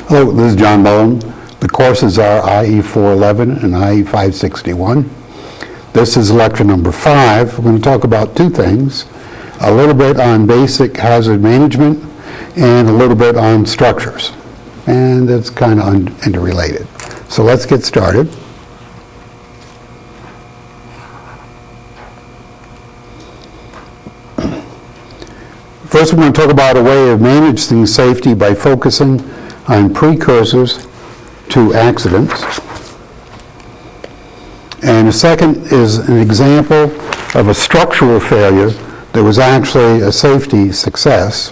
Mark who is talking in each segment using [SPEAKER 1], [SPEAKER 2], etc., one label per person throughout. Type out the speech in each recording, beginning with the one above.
[SPEAKER 1] Hello, this is John Bowen. The courses are ie411 and ie561. This is lecture number 5. We're going to talk about two things, a little bit on basic hazard management and a little bit on structures. And it's kind of interrelated. So let's get started. First, we're going to talk about a way of managing safety by focusing on precursors to accidents. And the second is an example of a structural failure that was actually a safety success.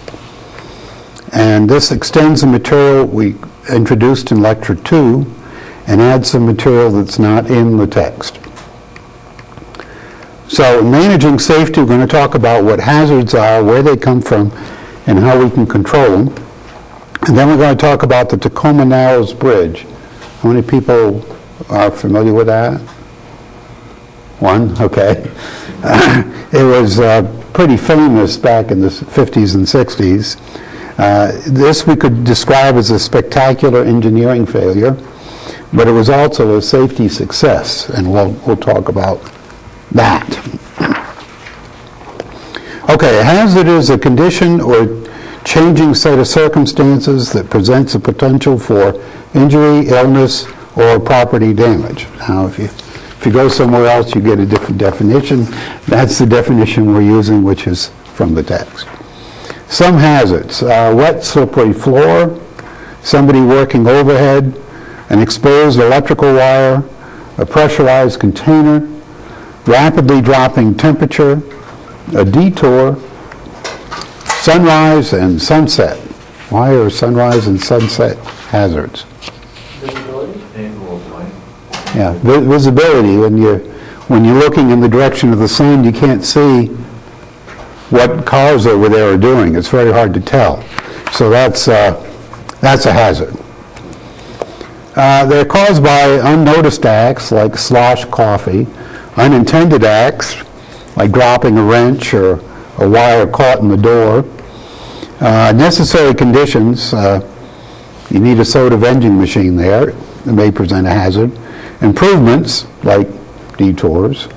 [SPEAKER 1] And this extends the material we introduced in lecture 2 and adds some material that's not in the text. So in managing safety, we're going to talk about what hazards are, where they come from, and how we can control them. And then we're going to talk about the Tacoma Narrows Bridge. How many people are familiar with that? One? Okay. It was pretty famous back in the 50s and 60s. This we could describe as a spectacular engineering failure, but it was also a safety success, and we'll talk about that. Okay, a hazard is a condition or changing set of circumstances that presents a potential for injury, illness, or property damage. Now, if you go somewhere else, you get a different definition. That's the definition we're using, which is from the text. Some hazards: wet, slippery floor, somebody working overhead, an exposed electrical wire, a pressurized container, rapidly dropping temperature, a detour, sunrise and sunset. Why are sunrise and sunset hazards?
[SPEAKER 2] Visibility?
[SPEAKER 1] Yeah, visibility. When you're looking in the direction of the sun, you can't see what cars over there are doing. It's very hard to tell. So that's a hazard. They're caused by unnoticed acts like slosh coffee, unintended acts like dropping a wrench or a wire caught in the door. Necessary conditions: you need a soda vending machine there. It may present a hazard. Improvements like detours,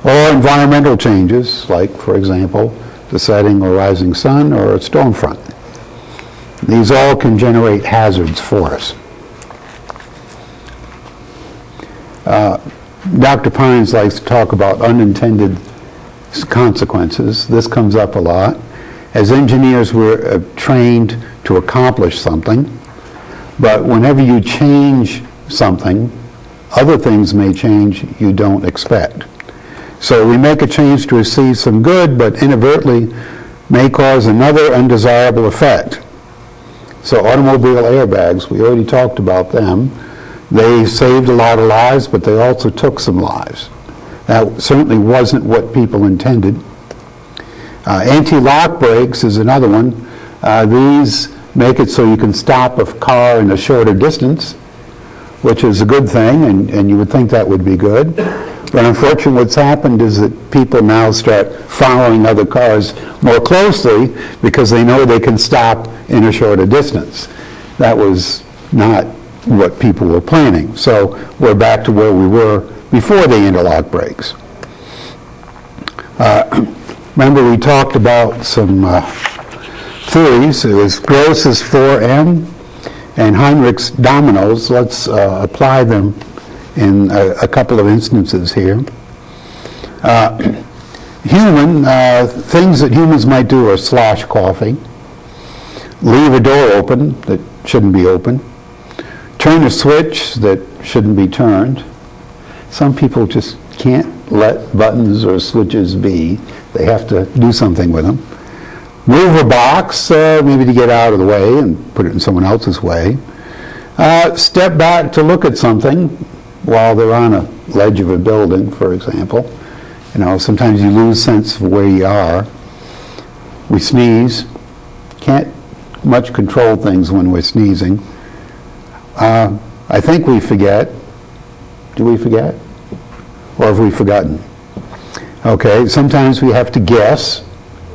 [SPEAKER 1] or environmental changes like, for example, the setting or rising sun or a storm front. These all can generate hazards for us. Dr. Pines likes to talk about unintended consequences. This comes up a lot. As engineers, we're trained to accomplish something, but whenever you change something, other things may change you don't expect. So we make a change to receive some good, but inadvertently may cause another undesirable effect. So automobile airbags, we already talked about them. They saved a lot of lives, but they also took some lives. That certainly wasn't what people intended. Anti-lock brakes is another one. These make it so you can stop a car in a shorter distance, which is a good thing, and you would think that would be good. But unfortunately what's happened is that people now start following other cars more closely because they know they can stop in a shorter distance. That was not what people were planning. So we're back to where we were before the interlock brakes. Remember we talked about some theories. It was Gross's 4M and Heinrich's dominoes. Let's apply them in a couple of instances here. Things that humans might do are slosh coffee, leave a door open that shouldn't be open, turn a switch that shouldn't be turned. Some people just can't let buttons or switches be. They have to do something with them. Move a box, maybe to get out of the way and put it in someone else's way. Step back to look at something while they're on a ledge of a building, for example. You know, sometimes you lose sense of where you are. We sneeze. Can't much control things when we're sneezing. I think we forget. Do we forget? Or have we forgotten? Okay, sometimes we have to guess.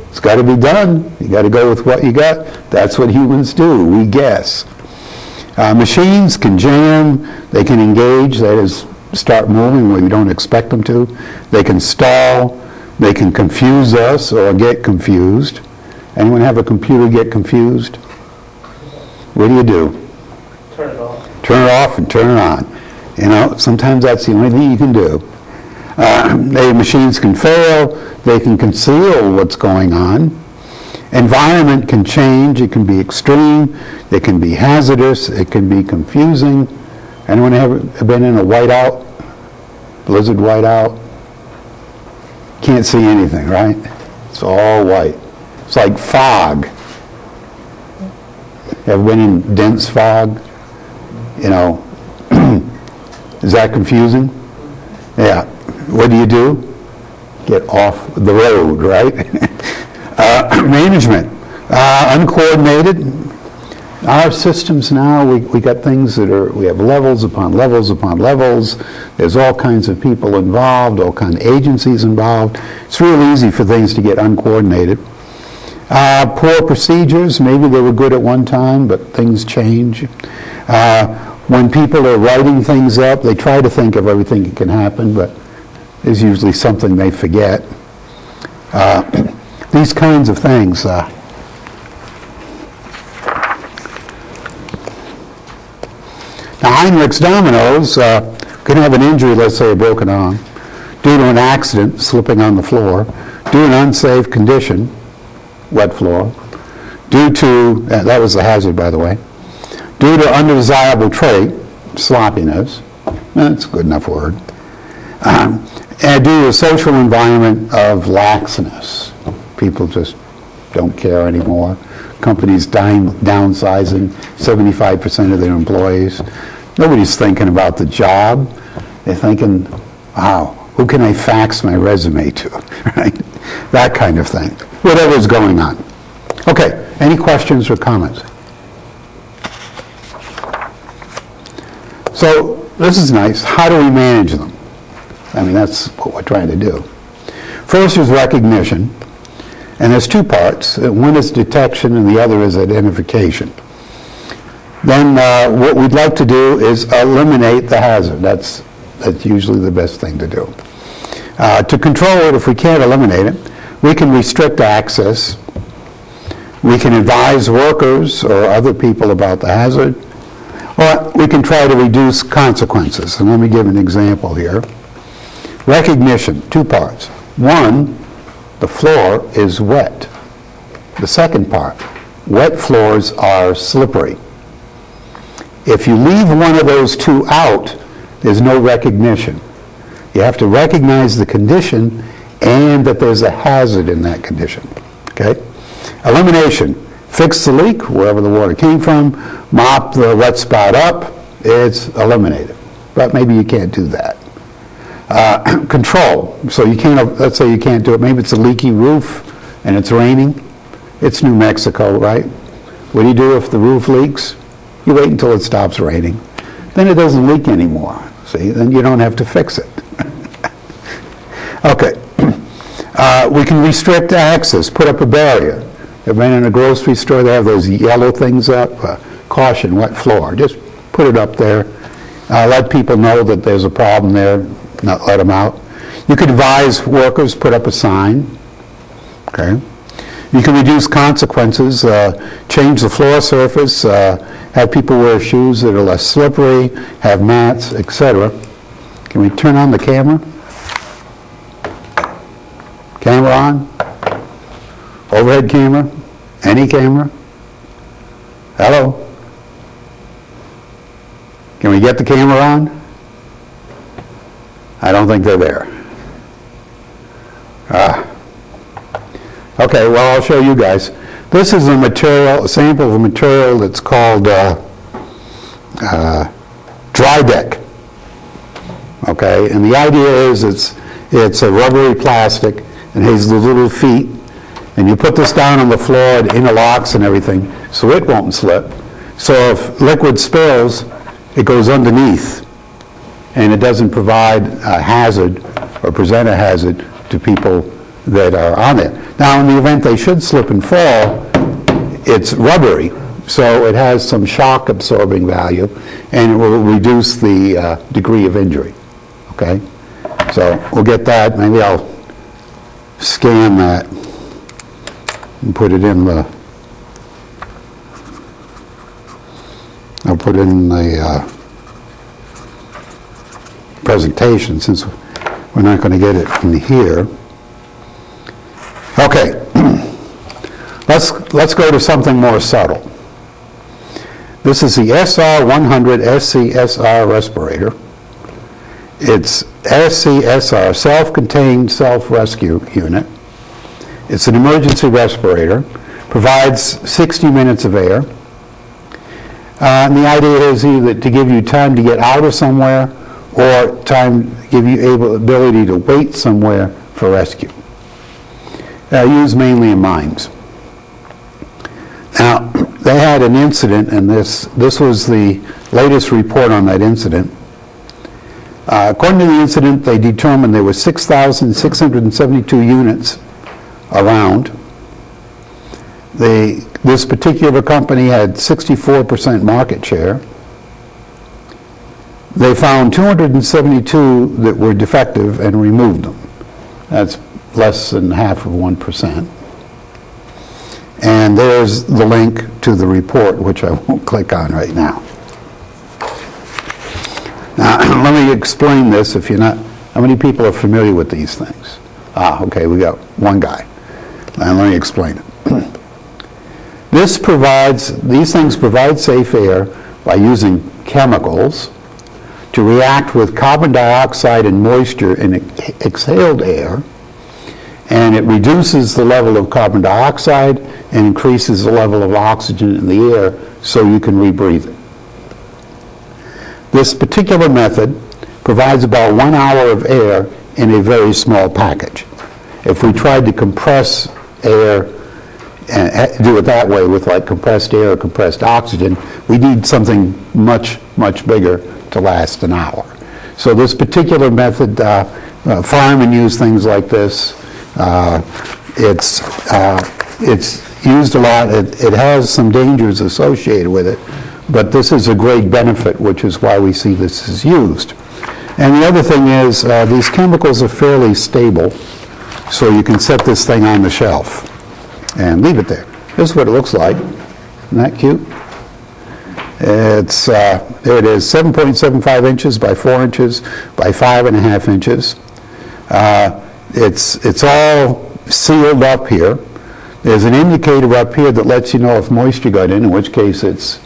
[SPEAKER 1] It's got to be done. You got to go with what you got. That's what humans do. We guess. Machines can jam, they can engage, that is, start moving when we don't expect them to. They can stall, they can confuse us or get confused. Anyone have a computer get confused? What do?
[SPEAKER 2] Turn it off.
[SPEAKER 1] Turn it off and turn it on. You know, sometimes that's the only thing you can do. Machines can fail, they can conceal what's going on. Environment can change, it can be extreme, it can be hazardous, it can be confusing. Anyone ever been in a whiteout? Blizzard whiteout? Can't see anything, right? It's all white. It's like fog. Ever been in dense fog? You know, is that confusing? Yeah. What do? Get off the road, right? Management. Uncoordinated. Our systems now, we got things that are, we have levels upon levels upon levels. There's all kinds of people involved, all kinds of agencies involved. It's real easy for things to get uncoordinated. Poor procedures, maybe they were good at one time, but things change. When people are writing things up, they try to think of everything that can happen, but there's usually something they forget. These kinds of things. Now, Heinrich's dominoes can have an injury, let's say a broken arm, due to an accident, slipping on the floor, due to an unsafe condition, wet floor, due to, that was the hazard, by the way, due to undesirable trait, sloppiness, that's a good enough word, and due to a social environment of laxness. People just don't care anymore. Companies downsizing 75% of their employees. Nobody's thinking about the job. They're thinking, wow, who can I fax my resume to, right? That kind of thing. Whatever's going on. Okay, any questions or comments? So this is nice. How do we manage them? I mean, that's what we're trying to do. First is recognition. And there's two parts. One is detection and the other is identification. Then what we'd like to do is eliminate the hazard. That's usually the best thing to do. To control it, if we can't eliminate it, we can restrict access. We can advise workers or other people about the hazard. Or we can try to reduce consequences. And let me give an example here. Recognition, two parts. One, the floor is wet. The second part, wet floors are slippery. If you leave one of those two out, there's no recognition. You have to recognize the condition and that there's a hazard in that condition. Okay? Elimination, fix the leak wherever the water came from, mop the wet spot up, it's eliminated. But maybe you can't do that. Control. So you can't, let's say you can't do it. Maybe it's a leaky roof and it's raining. It's New Mexico, right? What do you do if the roof leaks? You wait until it stops raining. Then it doesn't leak anymore. See, then you don't have to fix it. Okay. We can restrict access, put up a barrier. I've been in a grocery store, they have those yellow things up. Caution, wet floor. Just put it up there. Let people know that there's a problem there. Not let them out. You could advise workers, put up a sign. Okay. You can reduce consequences, change the floor surface, have people wear shoes that are less slippery, have mats, etc. Can we turn on the camera? Camera on? Overhead camera? Any camera? Hello? Can we get the camera on? I don't think they're there. Okay, well, I'll show you guys. This is a material, a sample of a material that's called dry deck. Okay, and the idea is it's a rubbery plastic and has the little feet, and you put this down on the floor, it interlocks and everything, so it won't slip. So if liquid spills, it goes underneath, and it doesn't provide a hazard or present a hazard to people that are on it. Now, in the event they should slip and fall, it's rubbery, so it has some shock absorbing value, and it will reduce the degree of injury. Okay? So we'll get that. Maybe I'll scan that and put it in the, I'll put it in the presentation, since we're not going to get it from here. Okay, let's go to something more subtle. This is the SR100 SCSR respirator. It's SCSR, self-contained self-rescue unit. It's an emergency respirator, provides 60 minutes of air. And the idea is either to give you time to get out of somewhere, or time give you ability to wait somewhere for rescue. Used mainly in mines. Now, they had an incident, and this was the latest report on that incident. According to the incident, they determined there were 6,672 units around. This particular company had 64% market share. They found 272 that were defective and removed them. That's less than half of 1%. And there's the link to the report, which I won't click on right now. Now, let me explain this if you're not, how many people are familiar with these things? Okay, we got one guy. And let me explain it. These things provide safe air by using chemicals to react with carbon dioxide and moisture in exhaled air, and it reduces the level of carbon dioxide and increases the level of oxygen in the air so you can rebreathe it. This particular method provides about 1 hour of air in a very small package. If we tried to compress air and do it that way with like compressed air or compressed oxygen, we need something much, much bigger to last an hour. So this particular method, firemen use things like this. It's used a lot. It has some dangers associated with it, but this is a great benefit, which is why we see this is used. And the other thing is these chemicals are fairly stable, so you can set this thing on the shelf and leave it there. This is what it looks like. Isn't that cute? It's, there it is, 7.75 inches by 4 inches by 5.5 inches. It's all sealed up here. There's an indicator up here that lets you know if moisture got in which case it's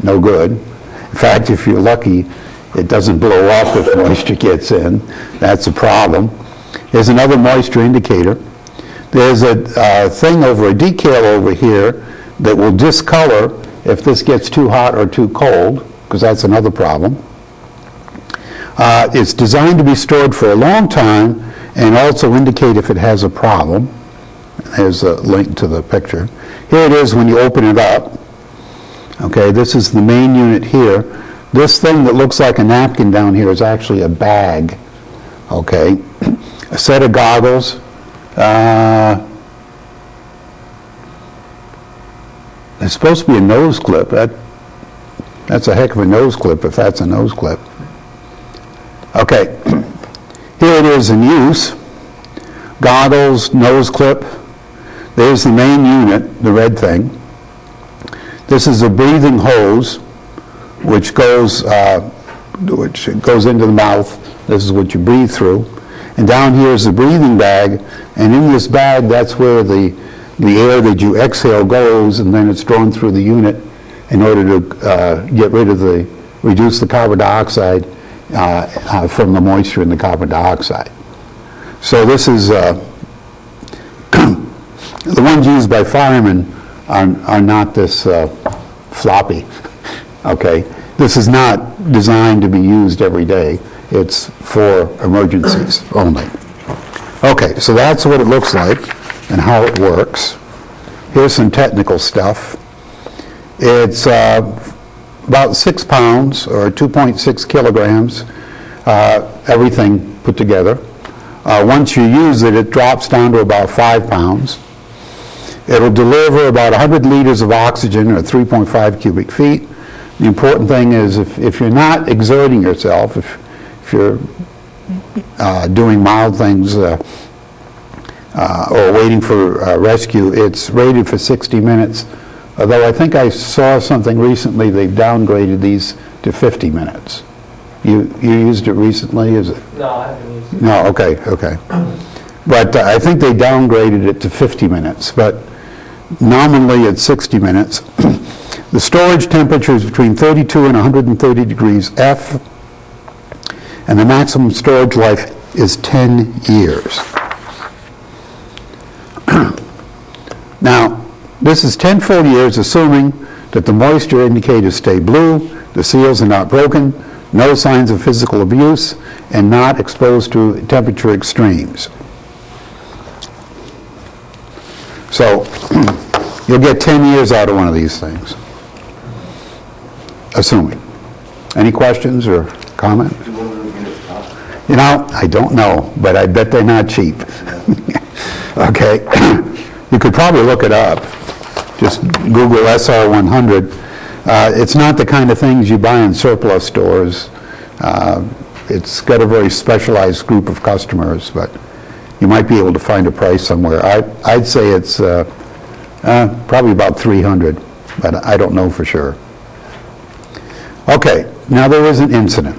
[SPEAKER 1] no good. In fact, if you're lucky, it doesn't blow up if moisture gets in. That's a problem. There's another moisture indicator. There's a thing over a decal over here that will discolor if this gets too hot or too cold, because that's another problem. It's designed to be stored for a long time and also indicate if it has a problem. There's a link to the picture. Here it is when you open it up. Okay, this is the main unit here. This thing that looks like a napkin down here is actually a bag. Okay, a set of goggles. It's supposed to be a nose clip. That's a heck of a nose clip if that's a nose clip. Okay, here it is in use. Goggles, nose clip. There's the main unit, the red thing. This is a breathing hose, which goes into the mouth. This is what you breathe through. And down here is the breathing bag, and in this bag, that's where the air that you exhale goes, and then it's drawn through the unit in order to reduce the carbon dioxide from the moisture in the carbon dioxide. So this is, the ones used by firemen are not this floppy, okay? This is not designed to be used every day. It's for emergencies only. Okay, so that's what it looks like and how it works. Here's some technical stuff. It's about 6 pounds or 2.6 kilograms, everything put together. Once you use it, it drops down to about 5 pounds. It'll deliver about 100 liters of oxygen, or 3.5 cubic feet. The important thing is if you're not exerting yourself, if you're doing mild things or waiting for rescue, it's rated for 60 minutes. Although I think I saw something recently, they've downgraded these to 50 minutes. You used it recently, is it?
[SPEAKER 2] No, I haven't used it.
[SPEAKER 1] No, okay. But I think they downgraded it to 50 minutes, but nominally it's 60 minutes. The storage temperature is between 32 and 130 degrees F, and the maximum storage life is 10 years. Now, this is 10 full years, assuming that the moisture indicators stay blue, the seals are not broken, no signs of physical abuse, and not exposed to temperature extremes. So, you'll get 10 years out of one of these things, assuming. Any questions or comments? You know, I don't know, but I bet they're not cheap. Okay, you could probably look it up. Just Google SR100. It's not the kind of things you buy in surplus stores. It's got a very specialized group of customers, but you might be able to find a price somewhere. I'd say it's probably about 300, but I don't know for sure. Okay, now there is an incident.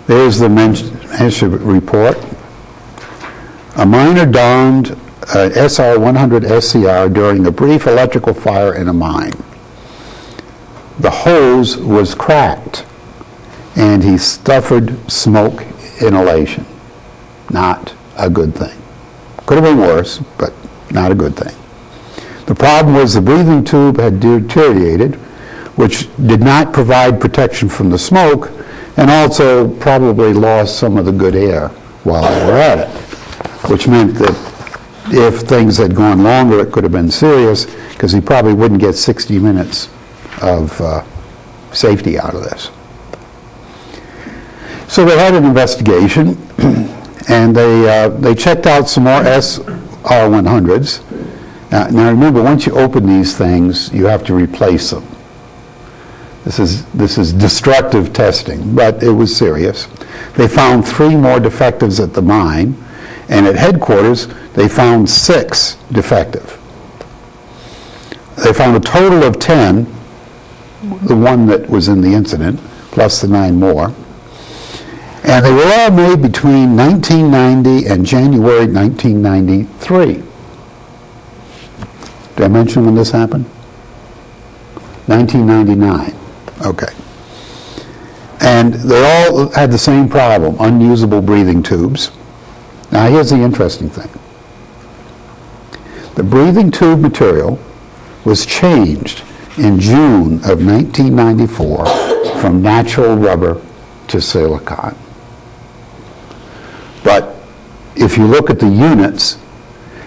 [SPEAKER 1] There's the Mention report. A miner donned an SR100 SCR during a brief electrical fire in a mine. The hose was cracked, and he suffered smoke inhalation. Not a good thing. Could have been worse, but not a good thing. The problem was the breathing tube had deteriorated, which did not provide protection from the smoke, and also probably lost some of the good air while they were at it, which meant that if things had gone longer, it could have been serious, because he probably wouldn't get 60 minutes of safety out of this. So they had an investigation, and they checked out some more SR100s. Now remember, once you open these things, you have to replace them. This is destructive testing, but it was serious. They found 3 more defectives at the mine, and at headquarters, they found 6 defective. They found a total of 10, the one that was in the incident, plus the 9 more. And they were all made between 1990 and January 1993. Did I mention when this happened? 1999. Okay. And they all had the same problem, unusable breathing tubes. Now here's the interesting thing. The breathing tube material was changed in June of 1994 from natural rubber to silicone. But if you look at the units,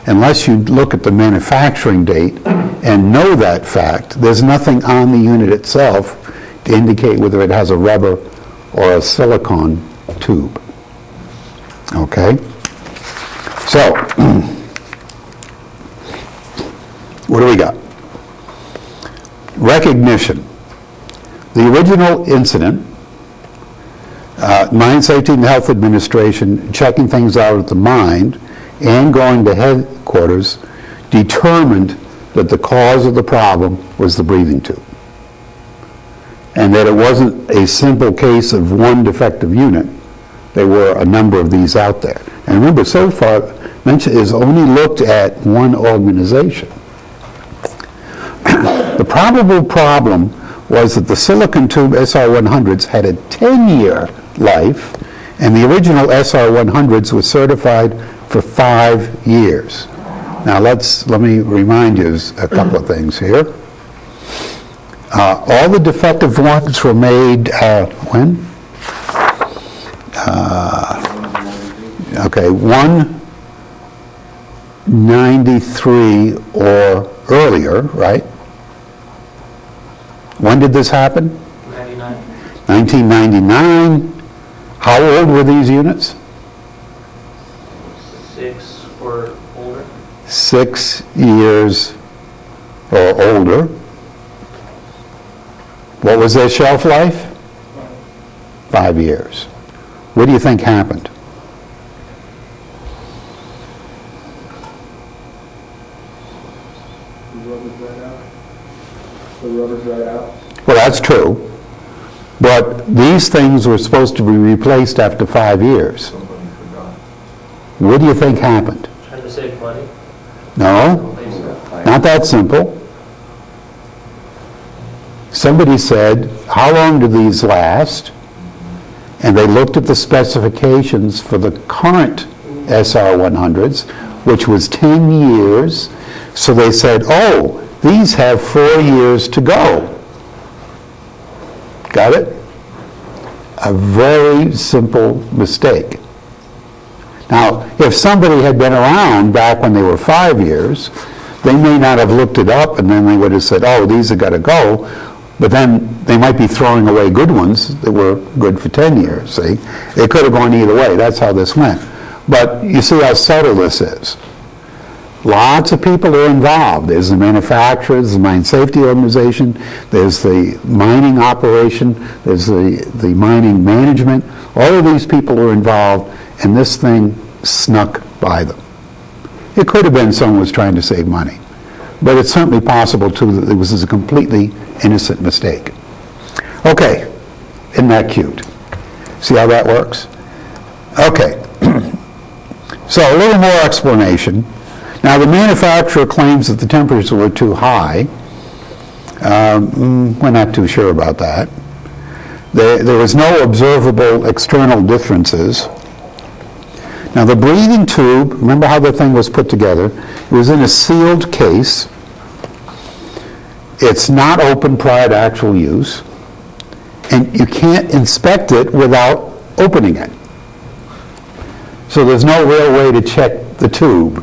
[SPEAKER 1] unless you look at the manufacturing date and know that fact, there's nothing on the unit itself to indicate whether it has a rubber or a silicone tube. Okay? So, what do we got? Recognition. The original incident, Mine Safety and Health Administration checking things out at the mine and going to headquarters determined that the cause of the problem was the breathing tube, and that it wasn't a simple case of one defective unit. There were a number of these out there. And remember, so far, Mention is only looked at one organization. The probable problem was that the silicon tube SR100s had a 10-year life, and the original SR100s were certified for 5 years. Now let me remind you a couple of things here. All the defective ones were made when? Okay, 193 or earlier, right? When did this happen?
[SPEAKER 2] 99.
[SPEAKER 1] 1999. How old were these units?
[SPEAKER 2] 6 or older.
[SPEAKER 1] 6 years or older. What was their shelf life? 5 years. What do you think happened?
[SPEAKER 2] The rubber dried out.
[SPEAKER 1] Well, that's true. But these things were supposed to be replaced after 5 years.
[SPEAKER 2] Somebody forgot.
[SPEAKER 1] What do you think happened?
[SPEAKER 3] Trying to save money?
[SPEAKER 1] No, not that simple. Somebody said, how long do these last? And they looked at the specifications for the current SR100s, which was 10 years. So they said, oh, these have 4 years to go. Got it? A very simple mistake. Now, if somebody had been around back when they were 5 years, they may not have looked it up, and then they would have said, oh, these have got to go. But then they might be throwing away good ones that were good for 10 years, see? It could have gone either way. That's how this went. But you see how subtle this is. Lots of people are involved. There's the manufacturers, the mine safety organization, there's the mining operation, there's the mining management. All of these people are involved, and this thing snuck by them. It could have been someone was trying to save money. But it's certainly possible, too, that it was a completely innocent mistake. Okay, isn't that cute? See how that works? Okay, so a little more explanation. Now, the manufacturer claims that the temperatures were too high. We're not too sure about that. There was no observable external differences. Now, the breathing tube, remember how the thing was put together? It was in a sealed case. It's not open prior to actual use, and you can't inspect it without opening it. So there's no real way to check the tube.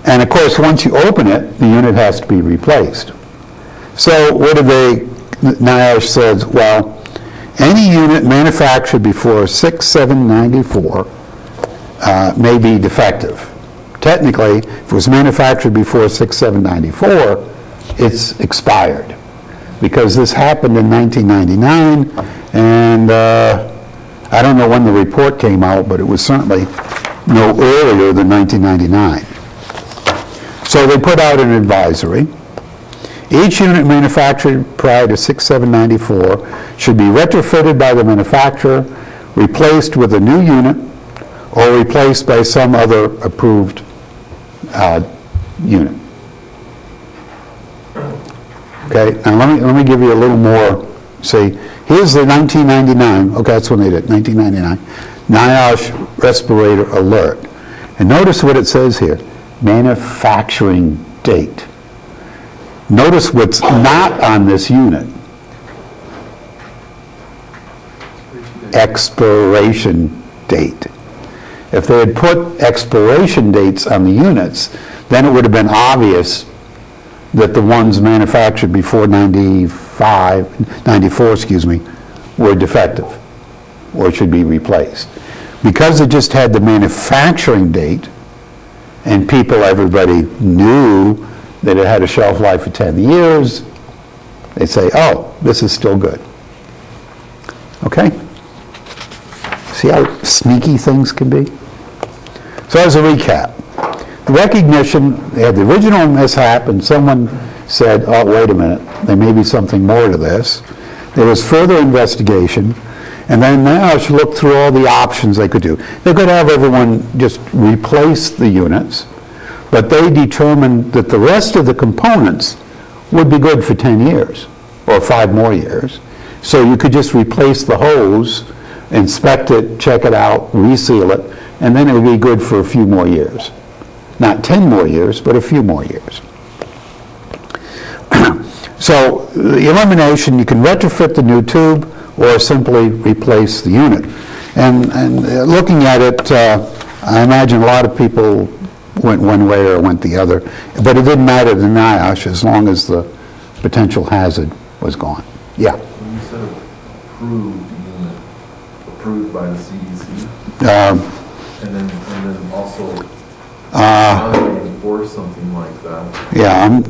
[SPEAKER 1] And of course, once you open it, the unit has to be replaced. So what did NIOSH says, well, any unit manufactured before 6794 may be defective. Technically, if it was manufactured before 6794, it's expired, because this happened in 1999, and I don't know when the report came out, but it was certainly no earlier than 1999. So they put out an advisory. Each unit manufactured prior to 6794 should be retrofitted by the manufacturer, replaced with a new unit, or replaced by some other approved unit. Okay, now let me give you a little more. See, here's the 1999, okay, that's when they did, 1999, NIOSH respirator alert. And notice what it says here, manufacturing date. Notice what's not on this unit. Expiration date. If they had put expiration dates on the units, then it would have been obvious that the ones manufactured before 94, were defective or should be replaced. Because it just had the manufacturing date, and everybody knew that it had a shelf life of 10 years, they say, oh, this is still good. Okay? See how sneaky things can be? So as a recap, the recognition, they had the original mishap, and someone said, oh, wait a minute, there may be something more to this. There was further investigation, and then NIOSH looked through all the options they could do. They could have everyone just replace the units, but they determined that the rest of the components would be good for 10 years, or 5 more years. So you could just replace the hose, inspect it, check it out, reseal it, and then it would be good for a few more years. Not 10 more years, but a few more years. So the elimination, you can retrofit the new tube or simply replace the unit. And looking at it, I imagine a lot of people went one way or went the other, but it didn't matter to NIOSH as long as the potential hazard was gone. Yeah?
[SPEAKER 2] When you said approved unit, approved by the CDC, and then also evaluated enforce something like that?
[SPEAKER 1] Yeah,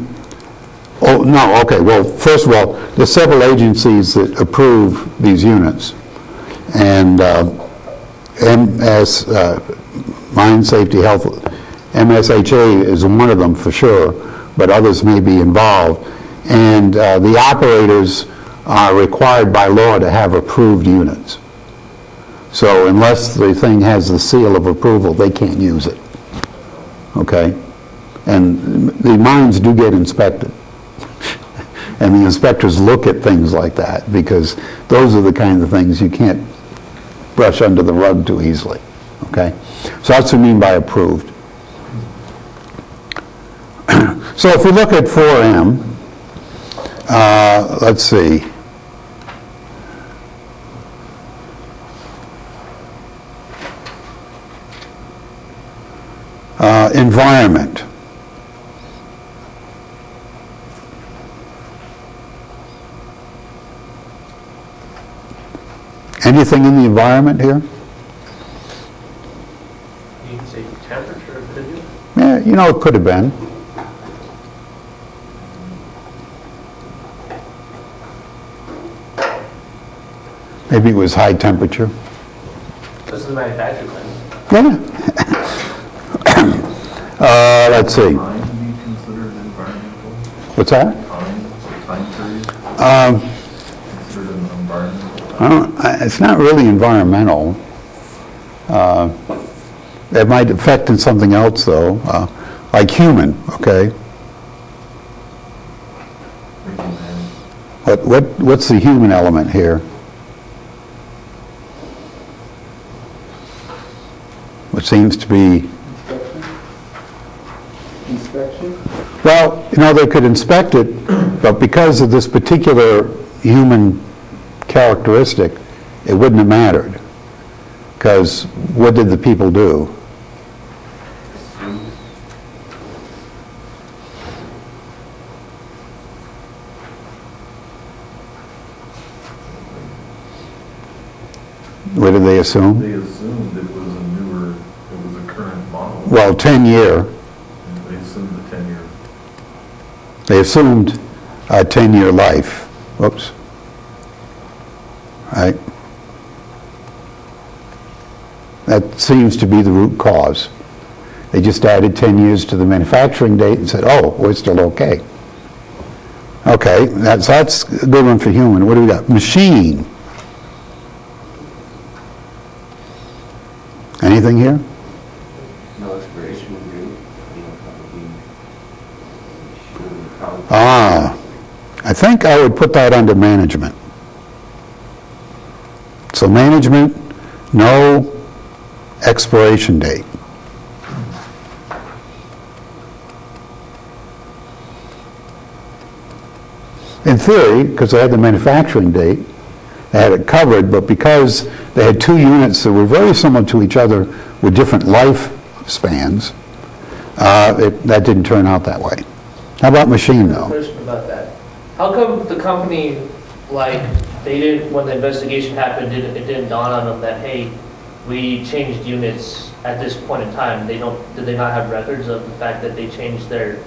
[SPEAKER 1] oh, no, okay, well, first of all, there's several agencies that approve these units. And MS, Mine Safety Health, MSHA is one of them for sure, but others may be involved. And the operators are required by law to have approved units. So unless the thing has the seal of approval, they can't use it. Okay? And the mines do get inspected. And the inspectors look at things like that because those are the kind of things you can't brush under the rug too easily. Okay? So that's what I mean by approved. So if we look at 4M, let's see. Environment. Anything in the environment here?
[SPEAKER 3] You can say temperature, could you?
[SPEAKER 1] Yeah, you know, it could have been. Maybe it was high temperature.
[SPEAKER 3] This is the manufacturer thing.
[SPEAKER 1] Yeah. Let's see.
[SPEAKER 2] Time to be considered environmental?
[SPEAKER 1] What's that?
[SPEAKER 2] Time period? Considered an environmental?
[SPEAKER 1] It's not really environmental. It might affect in something else, though, like human, okay? What's the human element here? What seems to be...
[SPEAKER 4] Inspection?
[SPEAKER 1] Well, you know, they could inspect it, but because of this particular human characteristic, it wouldn't have mattered. Because what did the people do? What did they assume?
[SPEAKER 2] They assumed it was a current model.
[SPEAKER 1] Well, 10-year.
[SPEAKER 2] And they assumed the 10-year.
[SPEAKER 1] They assumed a 10-year life. Whoops. Right? That seems to be the root cause. They just added 10 years to the manufacturing date and said, oh, we're still okay. Okay, that's a good one for human. What do we got? Machine. Anything here?
[SPEAKER 4] No expiration date.
[SPEAKER 1] I think I would put that under management. So management, no expiration date. In theory, because they had the manufacturing date, they had it covered, but because they had two units that were very similar to each other with different lifespans, that didn't turn out that way. How about machine, though?
[SPEAKER 3] Question about that. How come the company, like, they didn't, when the investigation happened, it didn't dawn on them that, hey, we changed units at this point in time? Did they not have records of the fact that they changed their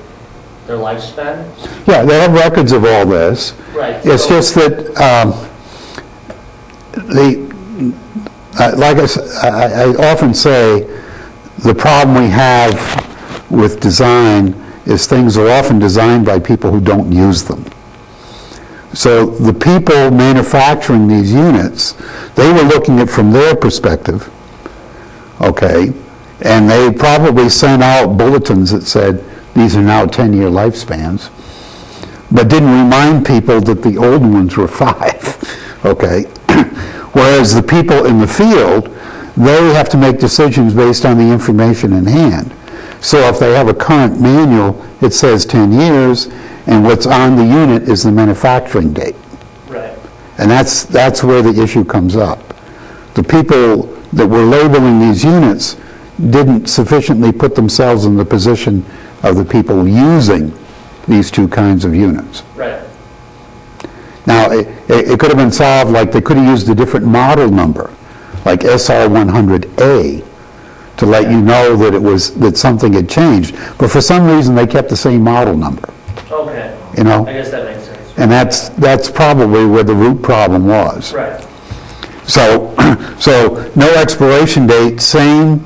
[SPEAKER 3] lifespan?
[SPEAKER 1] Yeah, they have records of all this.
[SPEAKER 3] Right.
[SPEAKER 1] It's just that like I often say, the problem we have with design is things are often designed by people who don't use them. So the people manufacturing these units, they were looking at it from their perspective, okay, and they probably sent out bulletins that said, these are now 10-year lifespans, but didn't remind people that the old ones were 5, okay? Whereas the people in the field, they have to make decisions based on the information in hand. So if they have a current manual, it says 10 years, and what's on the unit is the manufacturing date.
[SPEAKER 3] Right.
[SPEAKER 1] And that's where the issue comes up. The people that were labeling these units didn't sufficiently put themselves in the position of the people using these two kinds of units.
[SPEAKER 3] Right.
[SPEAKER 1] Now, it could have been solved like they could have used a different model number, like SR100A, to let you know that that something had changed. But for some reason, they kept the same model number,
[SPEAKER 3] Okay,
[SPEAKER 1] you know?
[SPEAKER 3] I guess that makes sense.
[SPEAKER 1] And that's probably where the root problem was.
[SPEAKER 3] Right.
[SPEAKER 1] So, so no expiration date, same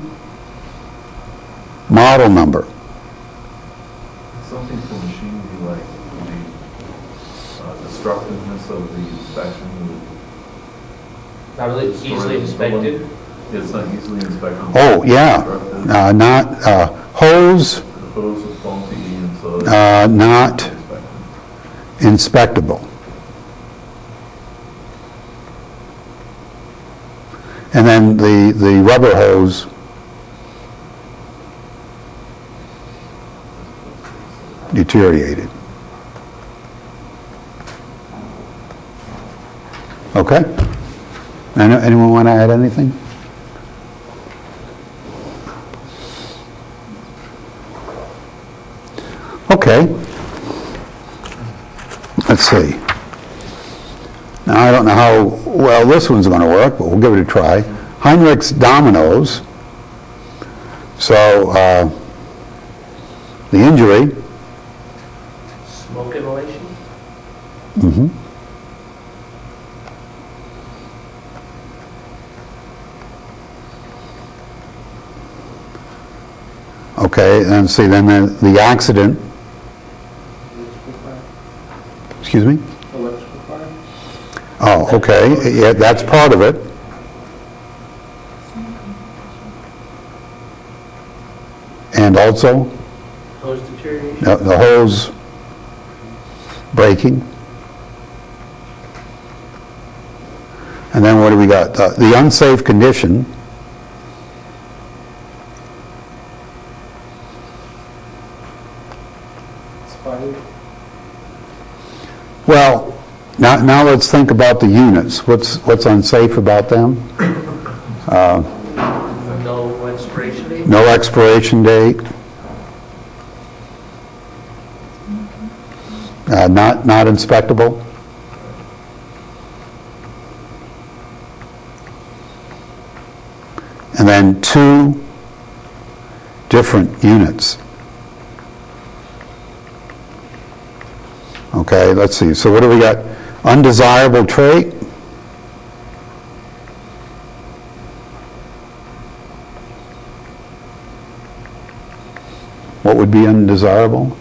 [SPEAKER 1] model number.
[SPEAKER 2] Something for machine be like the destructiveness of the inspection.
[SPEAKER 3] Not really easily inspected.
[SPEAKER 2] It's not easily inspected.
[SPEAKER 1] Oh, yeah,
[SPEAKER 2] Destructive.
[SPEAKER 1] not, hose,
[SPEAKER 2] The hose is faulty and so.
[SPEAKER 1] not
[SPEAKER 2] inspected.
[SPEAKER 1] inspectable. And then the rubber hose deteriorated. Okay? Anyone want to add anything? Okay. Let's see. Now, I don't know how well this one's going to work, but we'll give it a try. Heinrich's dominoes. So, the injury.
[SPEAKER 3] Smoke inhalation?
[SPEAKER 1] Mhm. Okay, and see, then the accident. Excuse me?
[SPEAKER 4] Electrical fire?
[SPEAKER 1] Oh, okay, yeah, that's part of it. And also,
[SPEAKER 3] Hose deterioration?
[SPEAKER 1] the hose breaking. And then what do we got? The unsafe condition.
[SPEAKER 4] Expired?
[SPEAKER 1] Well, now let's think about the units. What's unsafe about them?
[SPEAKER 3] No expiration date?
[SPEAKER 1] No expiration date. Not inspectable. And then 2 different units. Okay, let's see. So what do we got? Undesirable trait. What would be undesirable?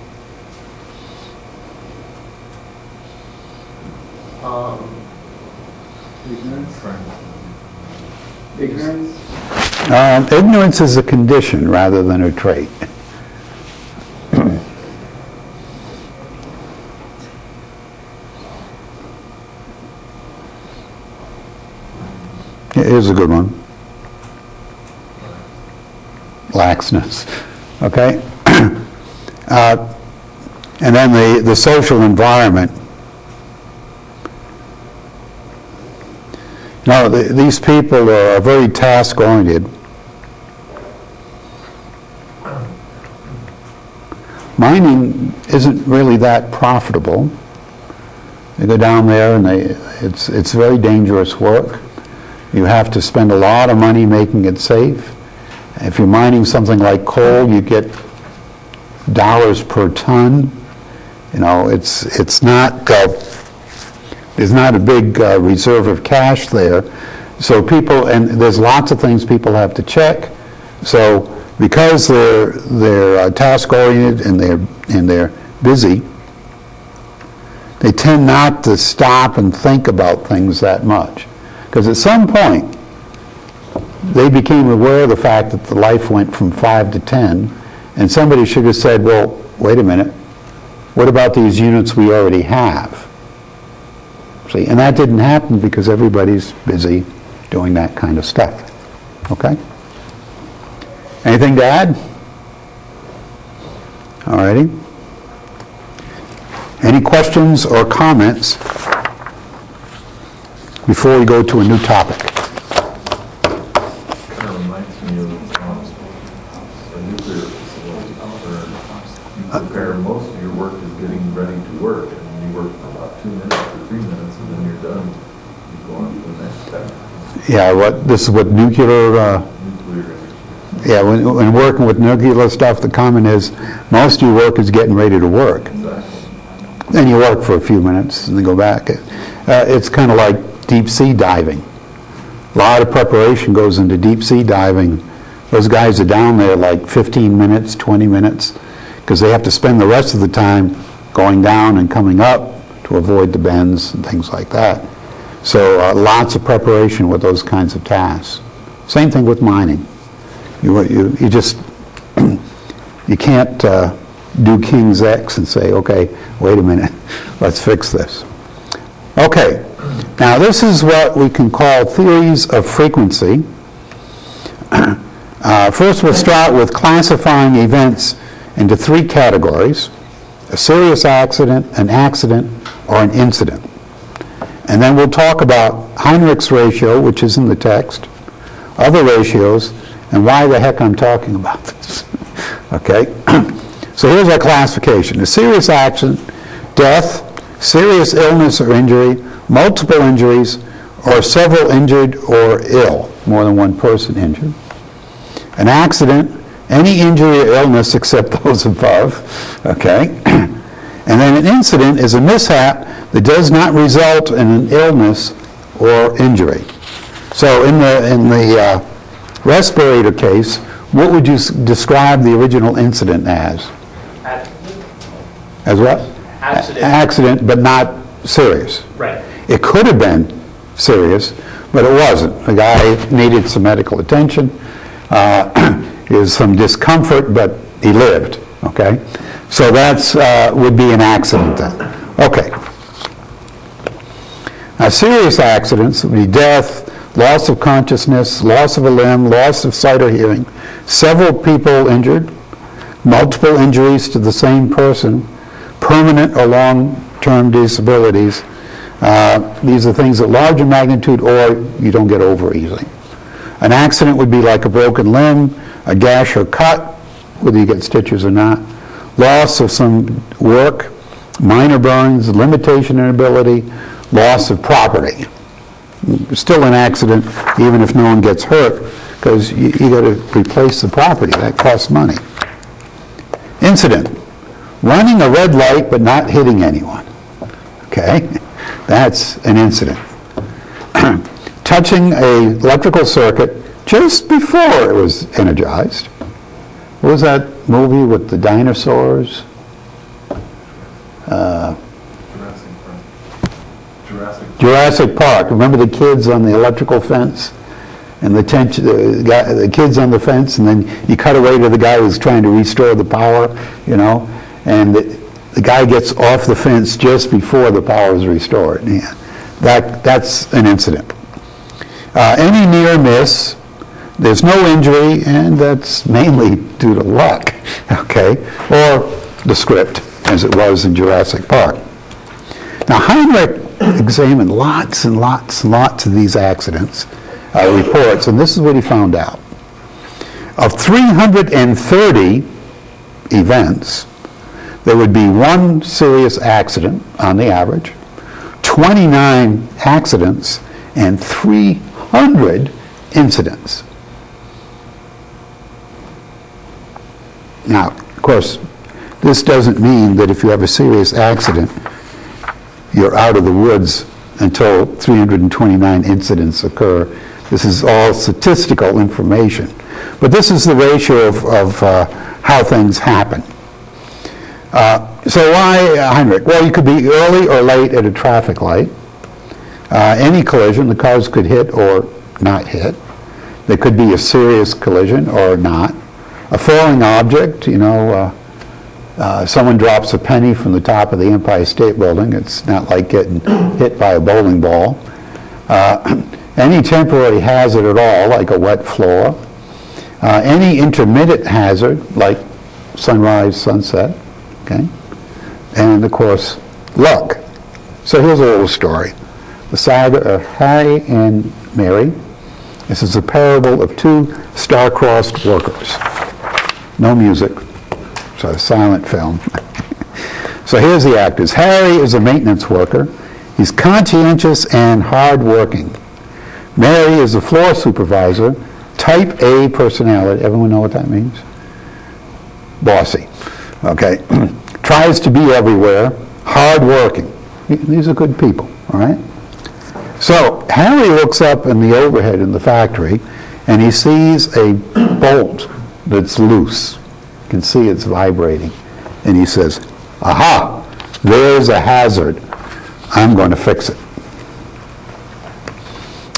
[SPEAKER 4] Ignorance? Ignorance?
[SPEAKER 1] Ignorance is a condition rather than a trait. Here's a good one. Laxness. Okay? And then the social environment. No, these people are very task-oriented. Mining isn't really that profitable. They go down there and it's very dangerous work. You have to spend a lot of money making it safe. If you're mining something like coal, you get dollars per ton. You know, it's not, there's not a big reserve of cash there. So people, and there's lots of things people have to check. So because they're task-oriented and they're busy, they tend not to stop and think about things that much. Because at some point, they became aware of the fact that the life went from 5 to 10, and somebody should have said, well, wait a minute, what about these units we already have? See, and that didn't happen because everybody's busy doing that kind of stuff. Okay? Anything to add? All righty. Any questions or comments before we go to a new topic?
[SPEAKER 2] Kind of reminds me of a nuclear facility where you prepare, most of your work is getting ready to work, and you work for about 2 minutes or 3 minutes, and then you're done. You go on to the next step.
[SPEAKER 1] Yeah, this is what nuclear,
[SPEAKER 2] Nuclear energy.
[SPEAKER 1] Yeah, when working with nuclear stuff, the comment is, most of your work is getting ready to work.
[SPEAKER 2] Exactly.
[SPEAKER 1] Then you work for a few minutes and then go back. It's kind of like deep sea diving. A lot of preparation goes into deep sea diving. Those guys are down there like 15 minutes, 20 minutes, because they have to spend the rest of the time going down and coming up to avoid the bends and things like that. So lots of preparation with those kinds of tasks. Same thing with mining. You just, you can't do King's X and say, okay, wait a minute, let's fix this. Okay, now this is what we can call theories of frequency. First we'll start with classifying events into three categories: a serious accident, an accident, or an incident. And then we'll talk about Heinrich's ratio, which is in the text, other ratios, and why the heck I'm talking about this. Okay? So here's our classification. A serious accident, death, serious illness or injury, multiple injuries, or several injured or ill, more than one person injured. An accident, any injury or illness except those above. Okay? And then an incident is a mishap that does not result in an illness or injury. So in the respirator case, what would you describe the original incident as?
[SPEAKER 3] Accident?
[SPEAKER 1] As what?
[SPEAKER 3] Accident.
[SPEAKER 1] Accident, but not serious.
[SPEAKER 3] Right.
[SPEAKER 1] It could have been serious, but it wasn't. The guy needed some medical attention, is some discomfort, but he lived. Okay, so that's would be an accident then. Okay. Now, serious accidents would be death, loss of consciousness, loss of a limb, loss of sight or hearing, several people injured, multiple injuries to the same person, permanent or long-term disabilities. These are things of larger magnitude or you don't get over easily. An accident would be like a broken limb, a gash or cut, whether you get stitches or not, loss of some work, minor burns, limitation in ability, loss of property. Still an accident even if no one gets hurt, because you got to replace the property. That costs money. Incident, running a red light but not hitting anyone. Okay, that's an incident. Touching an electrical circuit just before it was energized. What was that movie with the dinosaurs? Jurassic Park. Remember the kids on the electrical fence? And the kids on the fence, and then you cut away to the guy who's trying to restore the power, you know, and the guy gets off the fence just before the power is restored. Yeah. That's an incident. Any near miss, there's no injury, and that's mainly due to luck, okay, or the script, as it was in Jurassic Park. Now, Heinrich examined lots and lots and lots of these accidents reports, and this is what he found out. Of 330 events, there would be one serious accident on the average, 29 accidents, and 300 incidents. Now, of course, this doesn't mean that if you have a serious accident, you're out of the woods until 329 incidents occur. This is all statistical information. But this is the ratio of how things happen. So why Heinrich? Well, you could be early or late at a traffic light. Any collision, the cars could hit or not hit. There could be a serious collision or not. A falling object, you know, someone drops a penny from the top of the Empire State Building. It's not like getting hit by a bowling ball. Any temporary hazard at all, like a wet floor. Any intermittent hazard, like sunrise, sunset. Okay? And, of course, luck. So here's a little story. The saga of Harry and Mary. This is a parable of two star-crossed workers. No music. It's a silent film. So here's the actors. Harry is a maintenance worker. He's conscientious and hard-working. Mary is a floor supervisor, type A personality. Everyone know what that means? Bossy. Okay. Tries to be everywhere, hardworking. These are good people, all right? So Harry looks up in the overhead in the factory, and he sees a bolt that's loose. You can see it's vibrating. And he says, aha, there's a hazard. I'm going to fix it.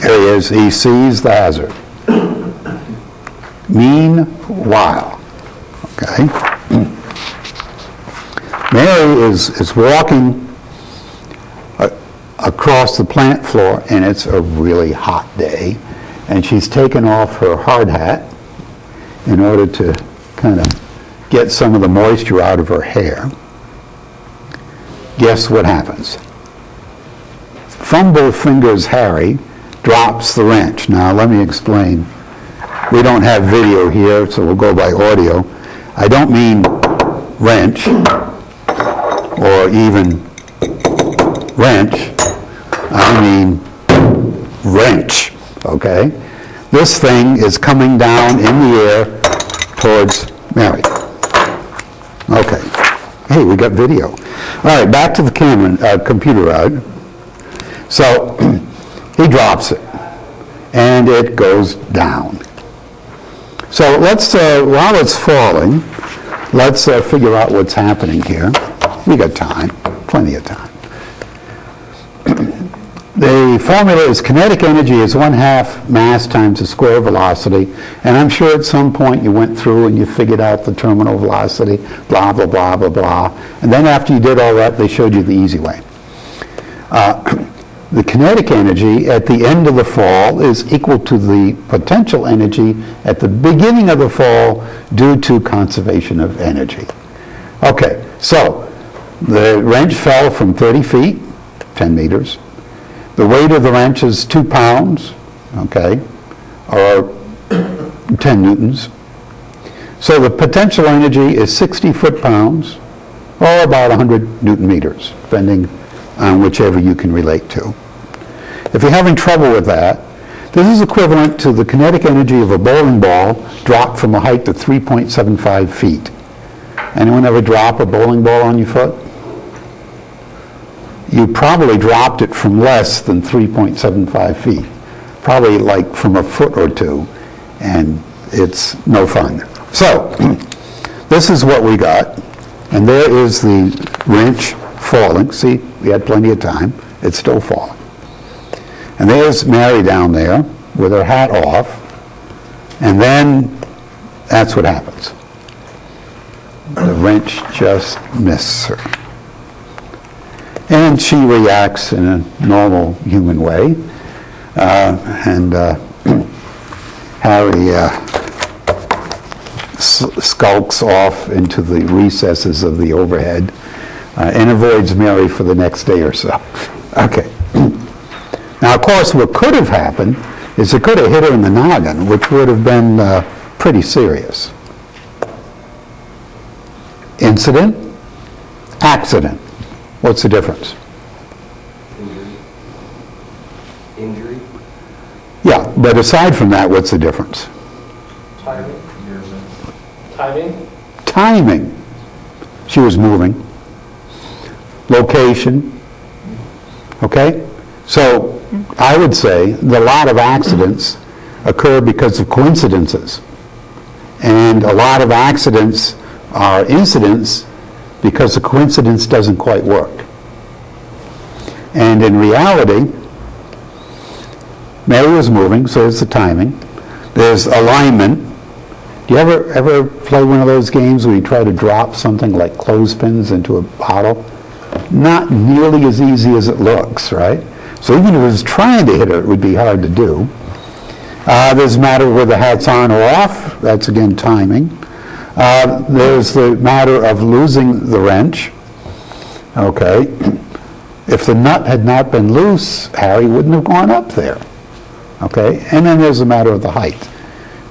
[SPEAKER 1] There he is. He sees the hazard. Meanwhile, okay, Mary is walking across the plant floor, and it's a really hot day, and she's taken off her hard hat in order to kind of get some of the moisture out of her hair. Guess what happens? Fumble fingers Harry drops the wrench. Now let me explain. We don't have video here, so we'll go by audio. I don't mean wrench or even wrench. I mean wrench, okay? This thing is coming down in the air towards Mary. Okay. Hey, we got video. All right, back to the camera, computer rod. So he drops it, and it goes down. So let's, while it's falling, let's figure out what's happening here. We got time, plenty of time. The formula is kinetic energy is 1/2 mass times the square velocity, and I'm sure at some point you went through and you figured out the terminal velocity, blah, blah, blah, blah, blah. And then after you did all that, they showed you the easy way. The kinetic energy at the end of the fall is equal to the potential energy at the beginning of the fall due to conservation of energy. Okay, so the wrench fell from 30 feet, 10 meters. The weight of the wrench is 2 pounds, okay, or 10 newtons. So the potential energy is 60 foot-pounds, or about 100 newton meters, depending on whichever you can relate to. If you're having trouble with that, this is equivalent to the kinetic energy of a bowling ball dropped from a height of 3.75 feet. Anyone ever drop a bowling ball on your foot? You probably dropped it from less than 3.75 feet, probably like from a foot or two, and it's no fun. So, this is what we got, and there is the wrench falling. See, we had plenty of time. It's still falling. And there's Mary down there with her hat off, and then that's what happens. The wrench just missed her. And she reacts in a normal human way, and Harry skulks off into the recesses of the overhead and avoids Mary for the next day or so. Okay. Now, of course, what could have happened is it could have hit her in the noggin, which would have been pretty serious. Incident, accident. What's the difference?
[SPEAKER 5] Injury.
[SPEAKER 1] Yeah, but aside from that, what's the difference?
[SPEAKER 3] Timing. Timing.
[SPEAKER 1] Timing. She was moving. Location. Okay? So I would say that a lot of accidents occur because of coincidences. And a lot of accidents are incidents because the coincidence doesn't quite work. And in reality, Mary was moving, so it's the timing. There's alignment. Do you ever play one of those games where you try to drop something like clothespins into a bottle? Not nearly as easy as it looks, right? So even if it was trying to hit her, it would be hard to do. There's a matter of whether the hat's on or off. That's, again, timing. There's the matter of losing the wrench. Okay. If the nut had not been loose, Harry wouldn't have gone up there. Okay. And then there's the matter of the height.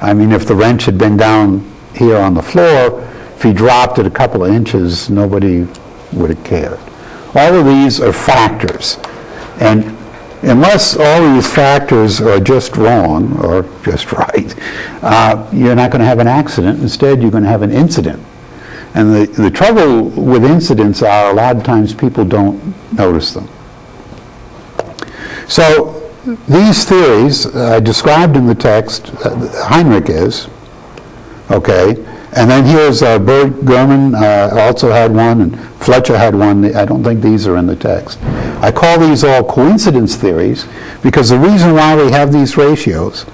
[SPEAKER 1] I mean, if the wrench had been down here on the floor, if he dropped it a couple of inches, nobody would have cared. All of these are factors. And unless all these factors are just wrong or just right, you're not going to have an accident. Instead, you're going to have an incident. And the trouble with incidents are a lot of times people don't notice them. So these theories described in the text, Heinrich is, okay, and then here's Bert Gurman also had one, and Fletcher had one. I don't think these are in the text. I call these all coincidence theories because the reason why we have these ratios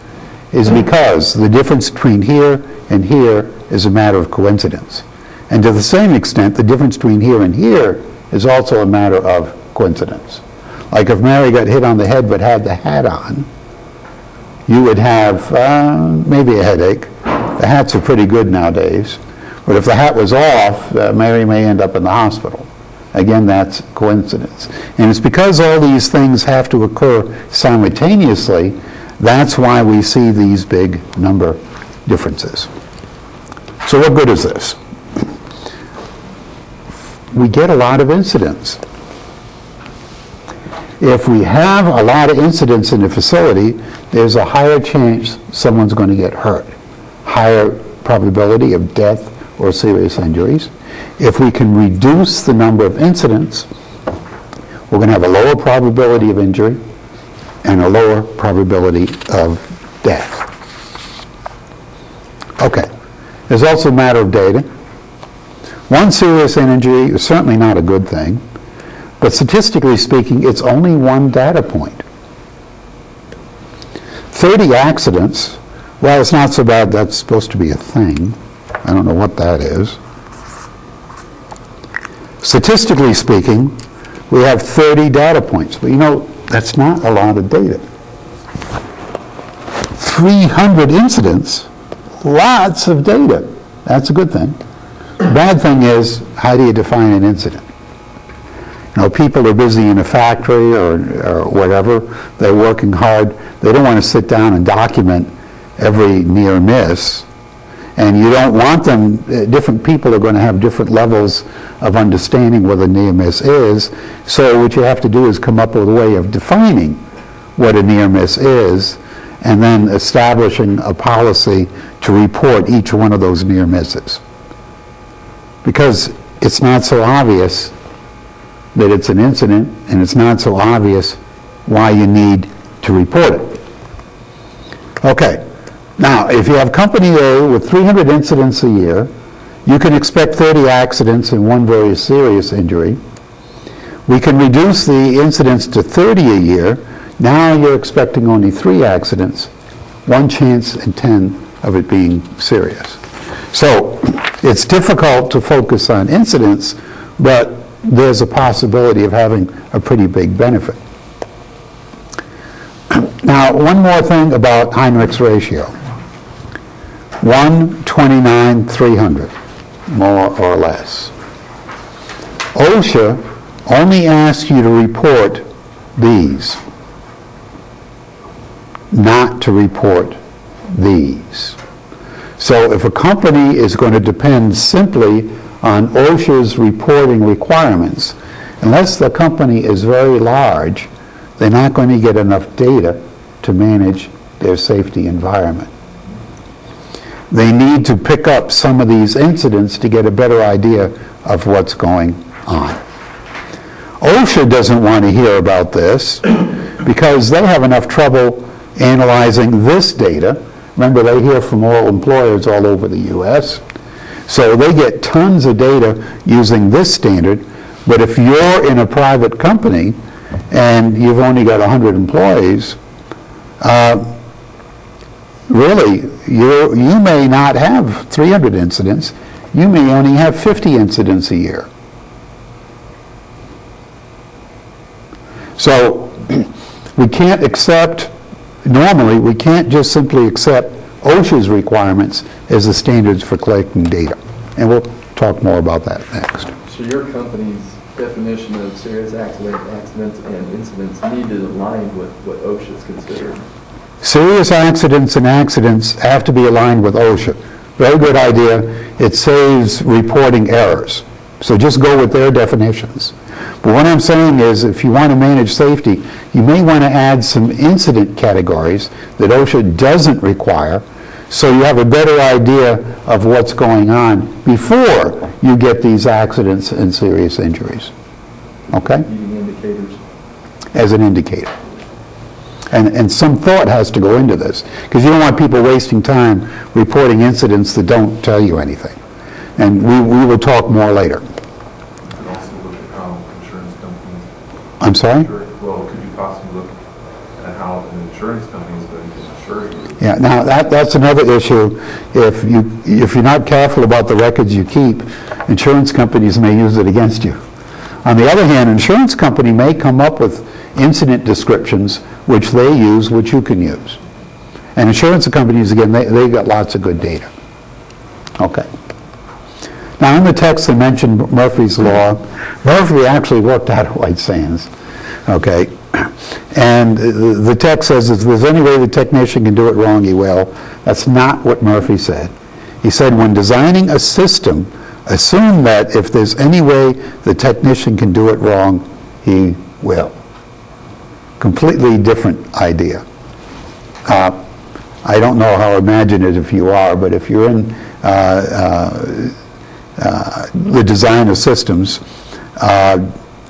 [SPEAKER 1] is because the difference between here and here is a matter of coincidence. And to the same extent, the difference between here and here is also a matter of coincidence. Like if Mary got hit on the head but had the hat on, you would have maybe a headache. The hats are pretty good nowadays. But if the hat was off, Mary may end up in the hospital. Again, that's coincidence. And it's because all these things have to occur simultaneously, that's why we see these big number differences. So what good is this? We get a lot of incidents. If we have a lot of incidents in a facility, there's a higher chance someone's going to get hurt. Higher probability of death or serious injuries. If we can reduce the number of incidents, we're going to have a lower probability of injury and a lower probability of death. Okay. There's also a matter of data. One serious injury is certainly not a good thing, but statistically speaking, it's only one data point. 30 accidents, well, it's not so bad. That's supposed to be a thing. I don't know what that is. Statistically speaking, we have 30 data points. But you know, that's not a lot of data. 300 incidents, lots of data. That's a good thing. The bad thing is, how do you define an incident? You know, people are busy in a factory or whatever. They're working hard. They don't want to sit down and document every near miss. And you don't want them, different people are going to have different levels of understanding what a near miss is. So what you have to do is come up with a way of defining what a near miss is and then establishing a policy to report each one of those near misses. Because it's not so obvious that it's an incident, and it's not so obvious why you need to report it. Okay. Now, if you have company A with 300 incidents a year, you can expect 30 accidents and one very serious injury. We can reduce the incidents to 30 a year. Now you're expecting only 3 accidents, 1 chance in 10 of it being serious. So it's difficult to focus on incidents, but there's a possibility of having a pretty big benefit. Now, one more thing about Heinrich's ratio. 129, 300, more or less. OSHA only asks you to report these, not to report these. So if a company is going to depend simply on OSHA's reporting requirements, unless the company is very large, they're not going to get enough data to manage their safety environment. They need to pick up some of these incidents to get a better idea of what's going on. OSHA doesn't want to hear about this because they have enough trouble analyzing this data. Remember, they hear from all employers all over the U.S., so they get tons of data using this standard. But if you're in a private company and you've only got 100 employees, really, you may not have 300 incidents. You may only have 50 incidents a year. So we can't accept, normally, we can't just simply accept OSHA's requirements as the standards for collecting data. And we'll talk more about that next.
[SPEAKER 6] So your company's definition of serious accidents and incidents need to align with what OSHA is considered.
[SPEAKER 1] Serious accidents and accidents have to be aligned with OSHA. Very good idea. It saves reporting errors. So just go with their definitions. But what I'm saying is, if you want to manage safety, you may want to add some incident categories that OSHA doesn't require, so you have a better idea of what's going on before you get these accidents and serious injuries. Okay?
[SPEAKER 6] Leading indicators.
[SPEAKER 1] As an indicator. And some thought has to go into this, because you don't want people wasting time reporting incidents that don't tell you anything. And we will talk more later.
[SPEAKER 2] You could also look at how insurance companies.
[SPEAKER 1] I'm sorry?
[SPEAKER 2] Well, could you possibly look at how an insurance company is going to insure you?
[SPEAKER 1] Yeah, now that's another issue. If you're not careful about the records you keep, insurance companies may use it against you. On the other hand, insurance company may come up with incident descriptions which they use, which you can use. And insurance companies, again, they got lots of good data. Okay. Now, in the text they mentioned Murphy's Law. Murphy actually worked out at White Sands. Okay. And the text says if there's any way the technician can do it wrong, he will. That's not what Murphy said. He said when designing a system, assume that if there's any way the technician can do it wrong, he will. Completely different idea. I don't know how imaginative you are, but if you're in the design of systems,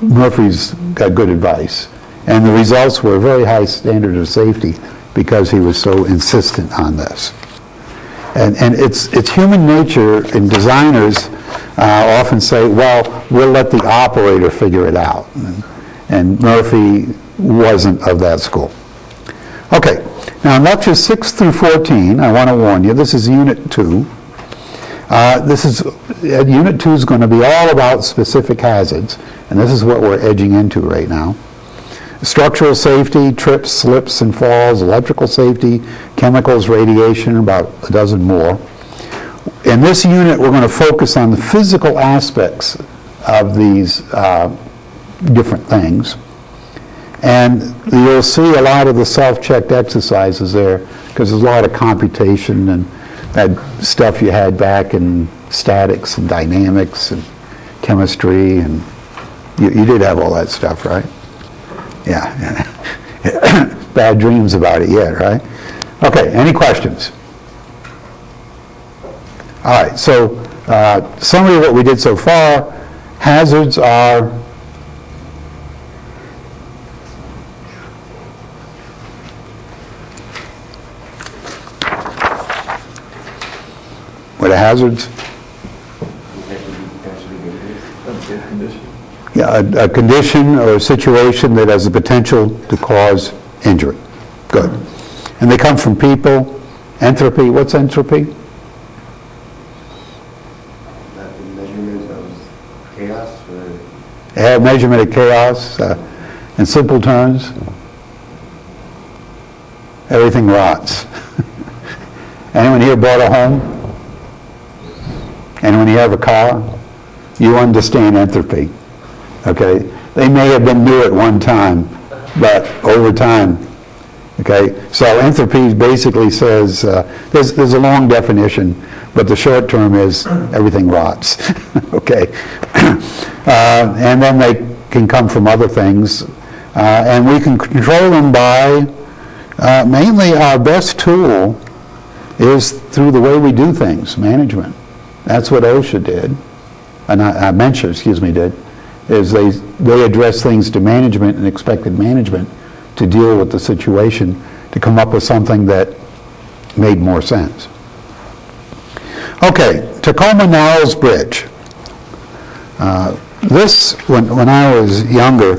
[SPEAKER 1] Murphy's got good advice. And the results were a very high standard of safety because he was so insistent on this. And it's human nature, and designers often say, well, we'll let the operator figure it out. And Murphy wasn't of that school. Okay, now in lectures 6 through 14, I want to warn you, this is Unit 2. Unit 2 is going to be all about specific hazards, and this is what we're edging into right now. Structural safety, trips, slips, and falls, electrical safety, chemicals, radiation, about a dozen more. In this unit, we're going to focus on the physical aspects of these different things. And you'll see a lot of the self-checked exercises there, because there's a lot of computation and that stuff you had back in statics and dynamics and chemistry, and you did have all that stuff, right? Yeah. Bad dreams about it yet, right? Okay, any questions? All right, so summary of what we did so far. Hazards are what are hazards?
[SPEAKER 6] Unsafe condition.
[SPEAKER 1] Yeah, a condition or a situation that has the potential to cause injury. Good. And they come from people. Entropy, what's entropy?
[SPEAKER 5] The measurement of chaos or?
[SPEAKER 1] Yeah, measurement of chaos. In simple terms, everything rots. Anyone here bought a home? Anyone here have a car? You understand entropy. Okay, they may have been new at one time, but over time, okay. So entropy basically says there's a long definition, but the short term is everything rots. Okay, and then they can come from other things, and we can control them by mainly our best tool is through the way we do things, management. That's what OSHA did, and MNCHA, excuse me, did. Is they address things to management and expected management to deal with the situation, to come up with something that made more sense. Okay, Tacoma-Narrows Bridge. This, when I was younger,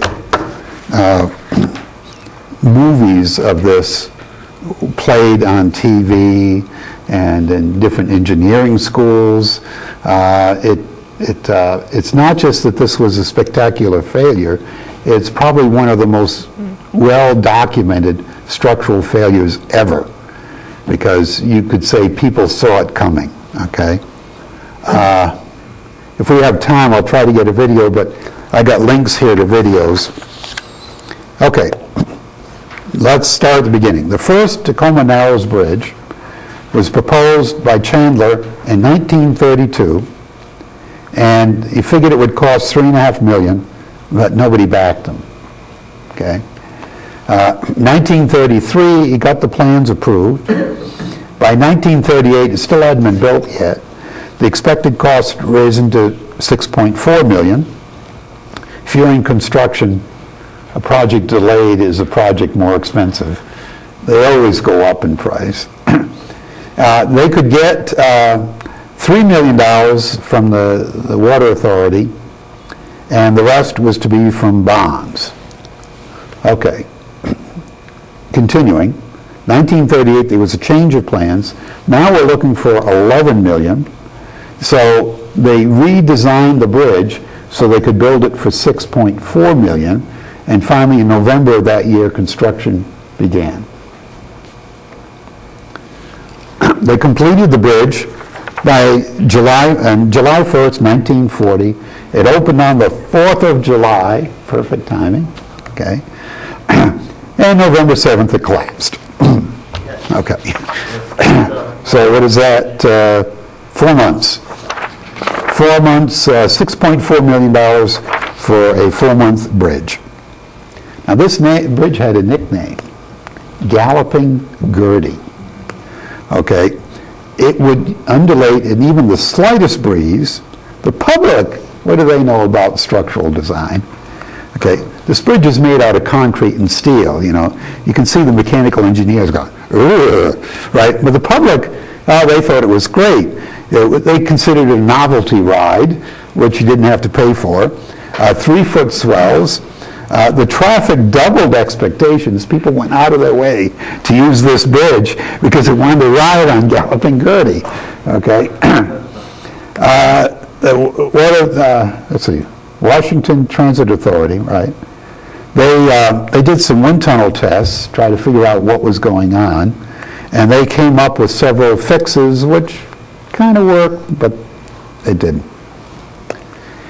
[SPEAKER 1] movies of this played on TV and in different engineering schools. It's not just that this was a spectacular failure, it's probably one of the most well-documented structural failures ever, because you could say people saw it coming, okay? If we have time, I'll try to get a video, but I got links here to videos. Okay, let's start at the beginning. The first Tacoma-Narrows Bridge was proposed by Chandler in 1932, and he figured it would cost $3.5 million, but nobody backed them, okay? 1933, he got the plans approved. By 1938, it still hadn't been built yet. The expected cost risen to $6.4 million. If you're in construction, a project delayed is a project more expensive. They always go up in price. They could get $3 million from the Water Authority, and the rest was to be from bonds. Okay. Continuing, 1938, there was a change of plans. Now we're looking for $11 million. So they redesigned the bridge so they could build it for $6.4 million. And finally, in November of that year, construction began. They completed the bridge by July 1st, 1940. It opened on the 4th of July, perfect timing, okay? And November 7th, it collapsed. Okay. So what is that? 4 months. 4 months, $6.4 million for a 4-month bridge. Now this bridge had a nickname, Galloping Gertie. Okay. It would undulate in even the slightest breeze. The public, what do they know about structural design? Okay, this bridge is made out of concrete and steel, you know. You can see the mechanical engineers going, ugh, right? But the public, they thought it was great. They considered it a novelty ride, which you didn't have to pay for. 3-foot swells. The traffic doubled expectations. People went out of their way to use this bridge because it wanted to ride on Galloping Gertie, okay? Let's see. Washington Transit Authority, right? They did some wind tunnel tests, try to figure out what was going on, and they came up with several fixes, which kind of worked, but it didn't.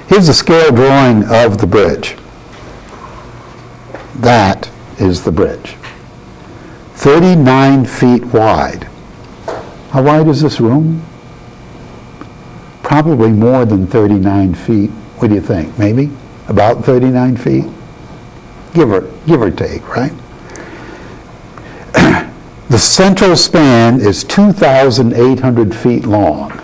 [SPEAKER 1] Here's a scale drawing of the bridge. That is the bridge. 39 feet wide. How wide is this room? Probably more than 39 feet. What do you think? Maybe about 39 feet? Give or take, right? The central span is 2,800 feet long.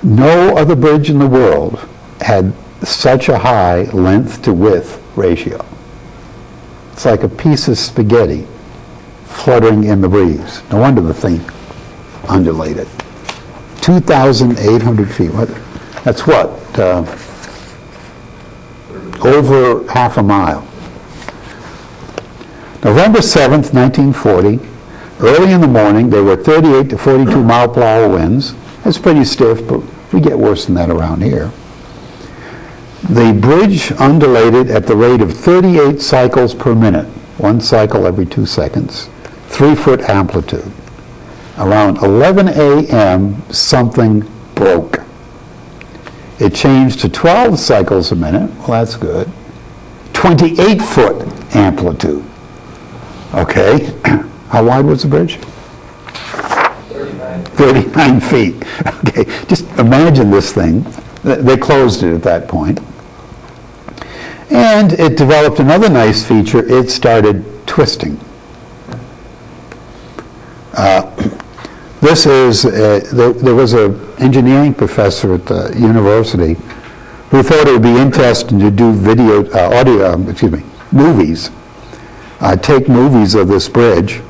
[SPEAKER 1] No other bridge in the world had such a high length to width ratio. It's like a piece of spaghetti fluttering in the breeze. No wonder the thing undulated. 2,800 feet. That's what? Over half a mile. November 7th, 1940, early in the morning, there were 38 to 42 mile per hour winds. That's pretty stiff, but we get worse than that around here. The bridge undulated at the rate of 38 cycles per minute, 1 cycle every 2 seconds, 3-foot amplitude. Around 11 a.m., something broke. It changed to 12 cycles a minute. Well, that's good. 28-foot amplitude. Okay. How wide was the bridge? 39 feet. Okay. Just imagine this thing. They closed it at that point. And it developed another nice feature. It started twisting. There was an engineering professor at the university who thought it would be interesting to do movies, take movies of this bridge,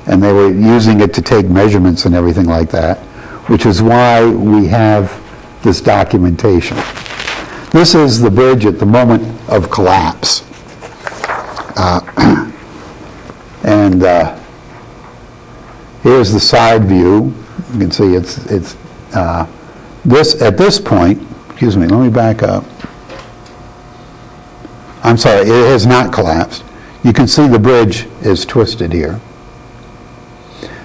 [SPEAKER 1] and they were using it to take measurements and everything like that, which is why we have this documentation. This is the bridge at the moment of collapse. Here's the side view. You can see it's at this point, excuse me, let me back up. I'm sorry, it has not collapsed. You can see the bridge is twisted here.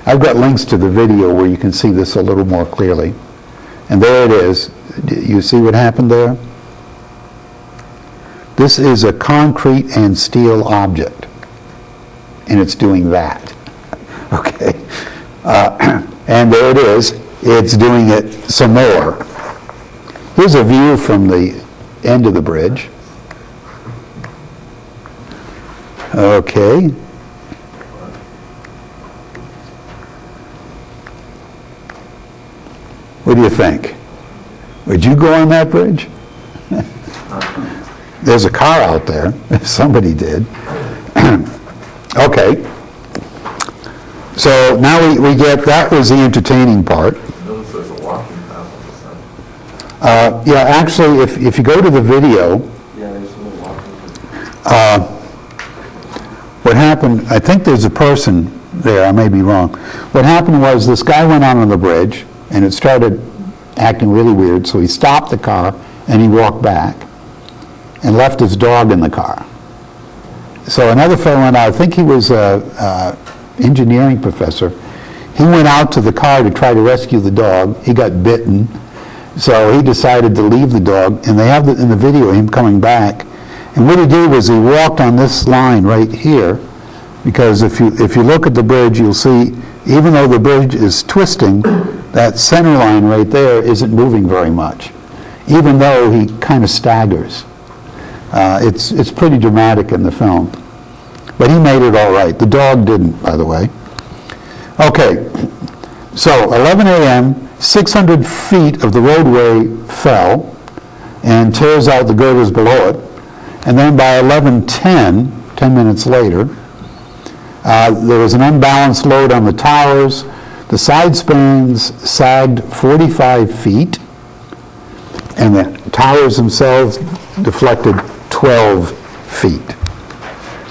[SPEAKER 1] I've got links to the video where you can see this a little more clearly. And there it is. You see what happened there? This is a concrete and steel object, and it's doing that. Okay. And there it is. It's doing it some more. Here's a view from the end of the bridge. Okay. What do you think? Would you go on that bridge? There's a car out there. Somebody did. Okay. So now we get, that was the entertaining part.
[SPEAKER 2] It looks like a walking path on the side.
[SPEAKER 1] Yeah, actually, if you go to the video,
[SPEAKER 5] Yeah, there's a little walking.
[SPEAKER 1] what happened, I think there's a person there, I may be wrong. What happened was this guy went out on the bridge and it started acting really weird, so he stopped the car and he walked back and left his dog in the car. So another fellow went out, I think he was a engineering professor. He went out to the car to try to rescue the dog. He got bitten, so he decided to leave the dog, and they have in the video him coming back. And what he did was he walked on this line right here, because if you look at the bridge, you'll see, even though the bridge is twisting, that center line right there isn't moving very much, even though he kind of staggers. It's pretty dramatic in the film. But he made it all right. The dog didn't, by the way. Okay, so 11 a.m., 600 feet of the roadway fell and tears out the girders below it. And then by 11:10, 10 minutes later, there was an unbalanced load on the towers. The side spans sagged 45 feet, and the towers themselves deflected 12 feet.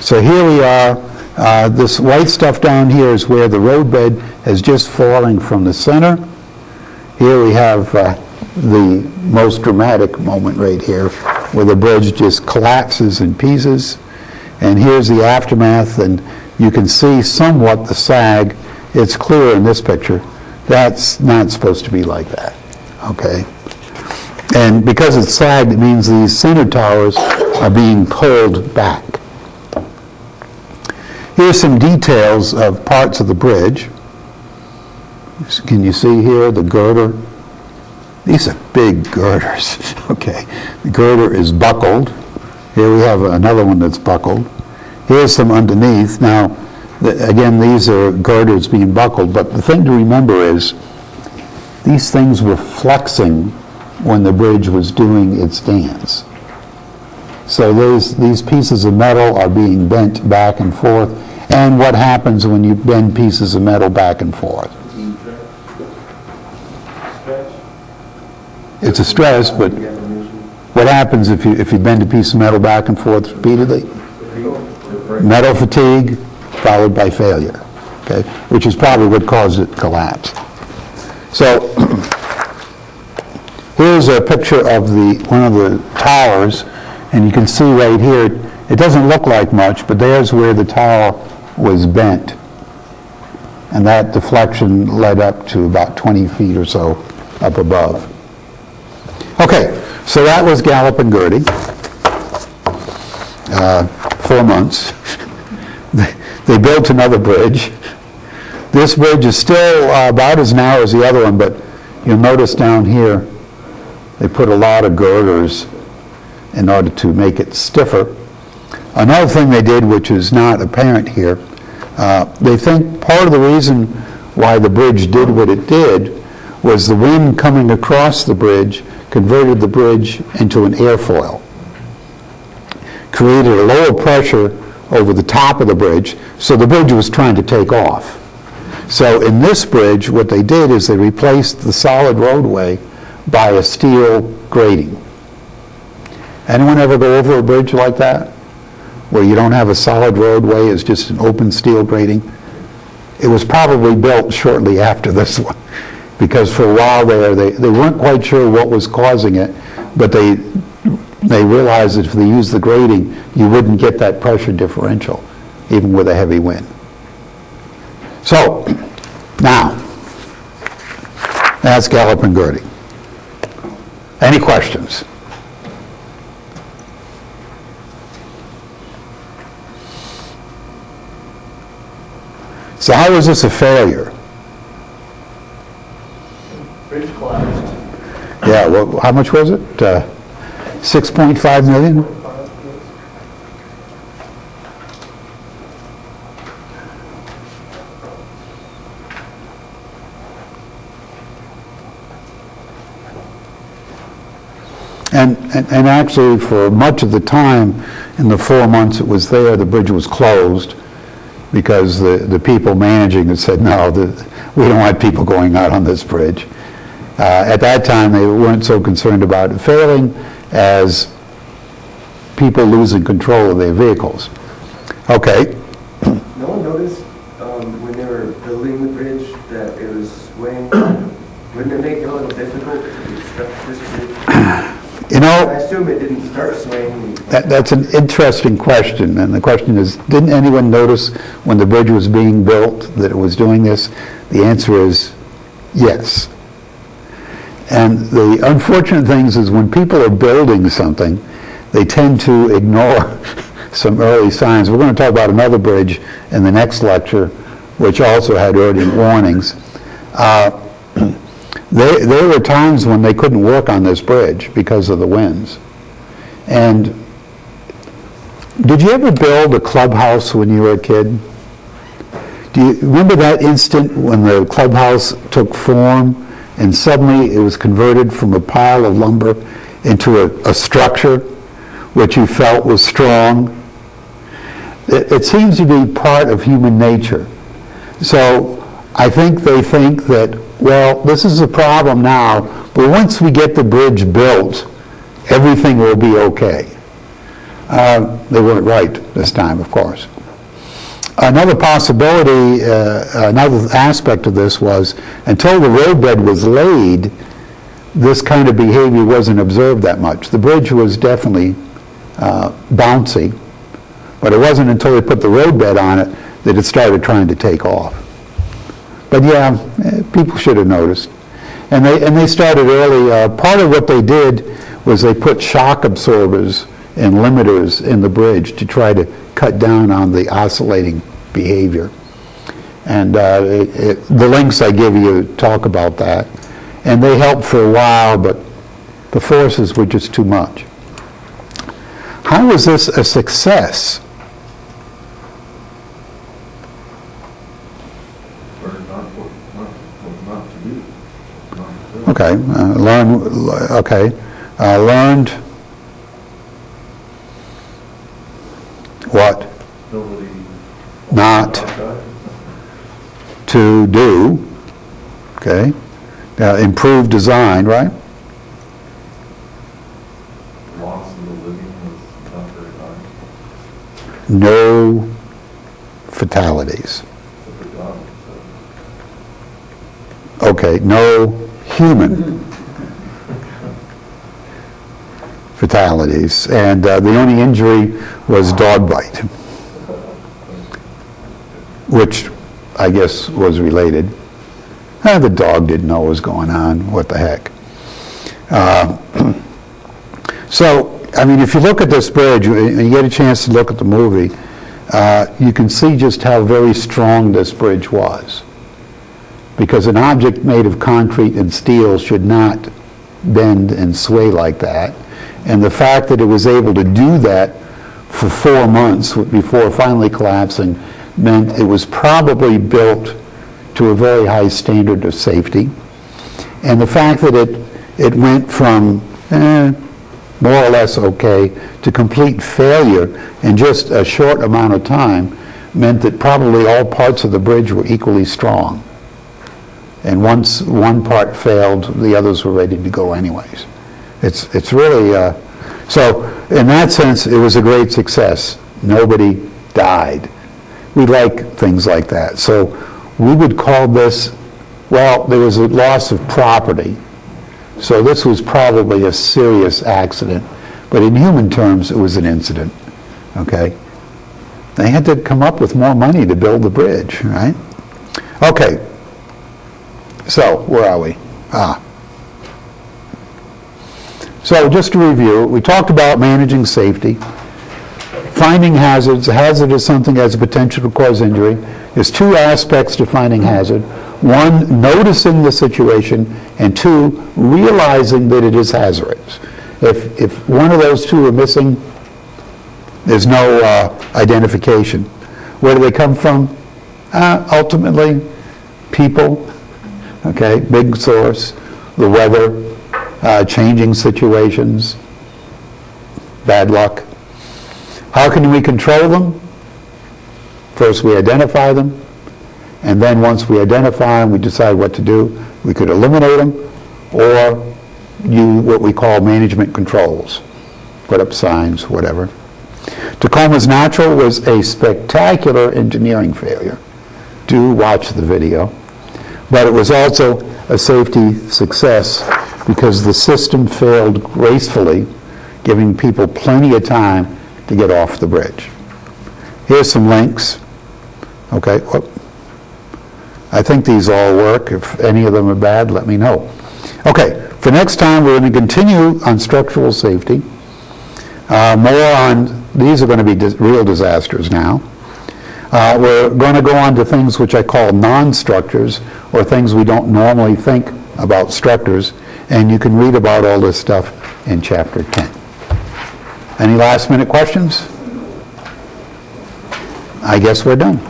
[SPEAKER 1] So here we are. This white stuff down here is where the roadbed is just falling from the center. Here we have the most dramatic moment right here, where the bridge just collapses in pieces. And here's the aftermath, and you can see somewhat the sag. It's clear in this picture. That's not supposed to be like that, okay? And because it's sagged, it means these center towers are being pulled back. Here's some details of parts of the bridge. Can you see here the girder? These are big girders, okay. The girder is buckled. Here we have another one that's buckled. Here's some underneath. Now, again, these are girders being buckled, but the thing to remember is these things were flexing when the bridge was doing its dance. So these pieces of metal are being bent back and forth. And what happens when you bend pieces of metal back and forth? It's a stress, but what happens if you bend a piece of metal back and forth repeatedly? Metal fatigue followed by failure, okay? Which is probably what caused it to collapse. So here's a picture of one of the towers, and you can see right here, it doesn't look like much, but there's where the tower was bent. And that deflection led up to about 20 feet or so up above. Okay, so that was Gallup and Gertie. 4 months. They built another bridge. This bridge is still about as narrow as the other one, but you'll notice down here, they put a lot of girders in order to make it stiffer. Another thing they did, which is not apparent here, they think part of the reason why the bridge did what it did was the wind coming across the bridge converted the bridge into an airfoil, created a lower pressure over the top of the bridge, so the bridge was trying to take off. So in this bridge, what they did is they replaced the solid roadway by a steel grating. Anyone ever go over a bridge like that, where you don't have a solid roadway, it's just an open steel grating? It was probably built shortly after this one, because for a while there, they weren't quite sure what was causing it, but they realized that if they used the grating, you wouldn't get that pressure differential, even with a heavy wind. So, now, that's Gallup and Gertie. Any questions? So how was this a failure?
[SPEAKER 3] Bridge collapsed.
[SPEAKER 1] Yeah, well, how much was it? 6.5 million? And actually, for much of the time, in the 4 months it was there, the bridge was closed because the people managing it said, no, we don't want people going out on this bridge. At that time, they weren't so concerned about it failing as people losing control of their vehicles. Okay.
[SPEAKER 5] No one noticed when they were building the bridge that it was swaying? Wouldn't it make it a little difficult to construct this bridge?
[SPEAKER 1] You know,
[SPEAKER 5] I assume it didn't start swaying.
[SPEAKER 1] that's an interesting question, and the question is, didn't anyone notice when the bridge was being built that it was doing this? The answer is yes. And the unfortunate thing is when people are building something, they tend to ignore some early signs. We're going to talk about another bridge in the next lecture, which also had early warnings. There were times when they couldn't work on this bridge because of the winds. And did you ever build a clubhouse when you were a kid? Do you remember that instant when the clubhouse took form and suddenly it was converted from a pile of lumber into a structure which you felt was strong? It seems to be part of human nature. So I think they think that, well, this is a problem now, but once we get the bridge built, everything will be okay. They weren't right this time, of course. Another possibility, another aspect of this was, until the roadbed was laid, this kind of behavior wasn't observed that much. The bridge was definitely bouncy, but it wasn't until they put the roadbed on it that it started trying to take off. But yeah, people should have noticed. And they started early. Part of what they did was they put shock absorbers and limiters in the bridge to try to cut down on the oscillating behavior. And the links I give you talk about that. And they helped for a while, but the forces were just too much. How was this a success? Okay, learned what not to do. Okay, improved design, right?
[SPEAKER 2] Loss of the living was not very high.
[SPEAKER 1] No fatalities.
[SPEAKER 2] Except for dogs,
[SPEAKER 1] Okay, no human fatalities, and the only injury was dog bite, which I guess was related. The dog didn't know what was going on. What the heck? So, I mean, if you look at this bridge, and you get a chance to look at the movie, you can see just how very strong this bridge was. Because an object made of concrete and steel should not bend and sway like that. And the fact that it was able to do that for 4 months before finally collapsing meant it was probably built to a very high standard of safety. And the fact that it went from more or less okay to complete failure in just a short amount of time meant that probably all parts of the bridge were equally strong. And once one part failed, the others were ready to go anyways. It's really, so in that sense, it was a great success. Nobody died. We like things like that. So we would call this, well, there was a loss of property. So this was probably a serious accident. But in human terms, it was an incident, okay? They had to come up with more money to build the bridge, right? Okay. So, where are we? So, just to review, we talked about managing safety, finding hazards. A hazard is something that has a potential to cause injury. There's two aspects to finding hazard. One, noticing the situation, and two, realizing that it is hazardous. If one of those two are missing, there's no identification. Where do they come from? Ultimately, people, okay, big source, the weather, changing situations, bad luck. How can we control them? First, we identify them, and then once we identify them, we decide what to do. We could eliminate them, or use what we call management controls. Put up signs, whatever. Tacoma's Natural was a spectacular engineering failure. Do watch the video. But it was also a safety success because the system failed gracefully, giving people plenty of time to get off the bridge. Here's some links. Okay, I think these all work. If any of them are bad, let me know. Okay, for next time, we're going to continue on structural safety. More on, these are going to be real disasters now. We're going to go on to things which I call non-structures, or things we don't normally think about structures, and you can read about all this stuff in Chapter 10. Any last minute questions? I guess we're done.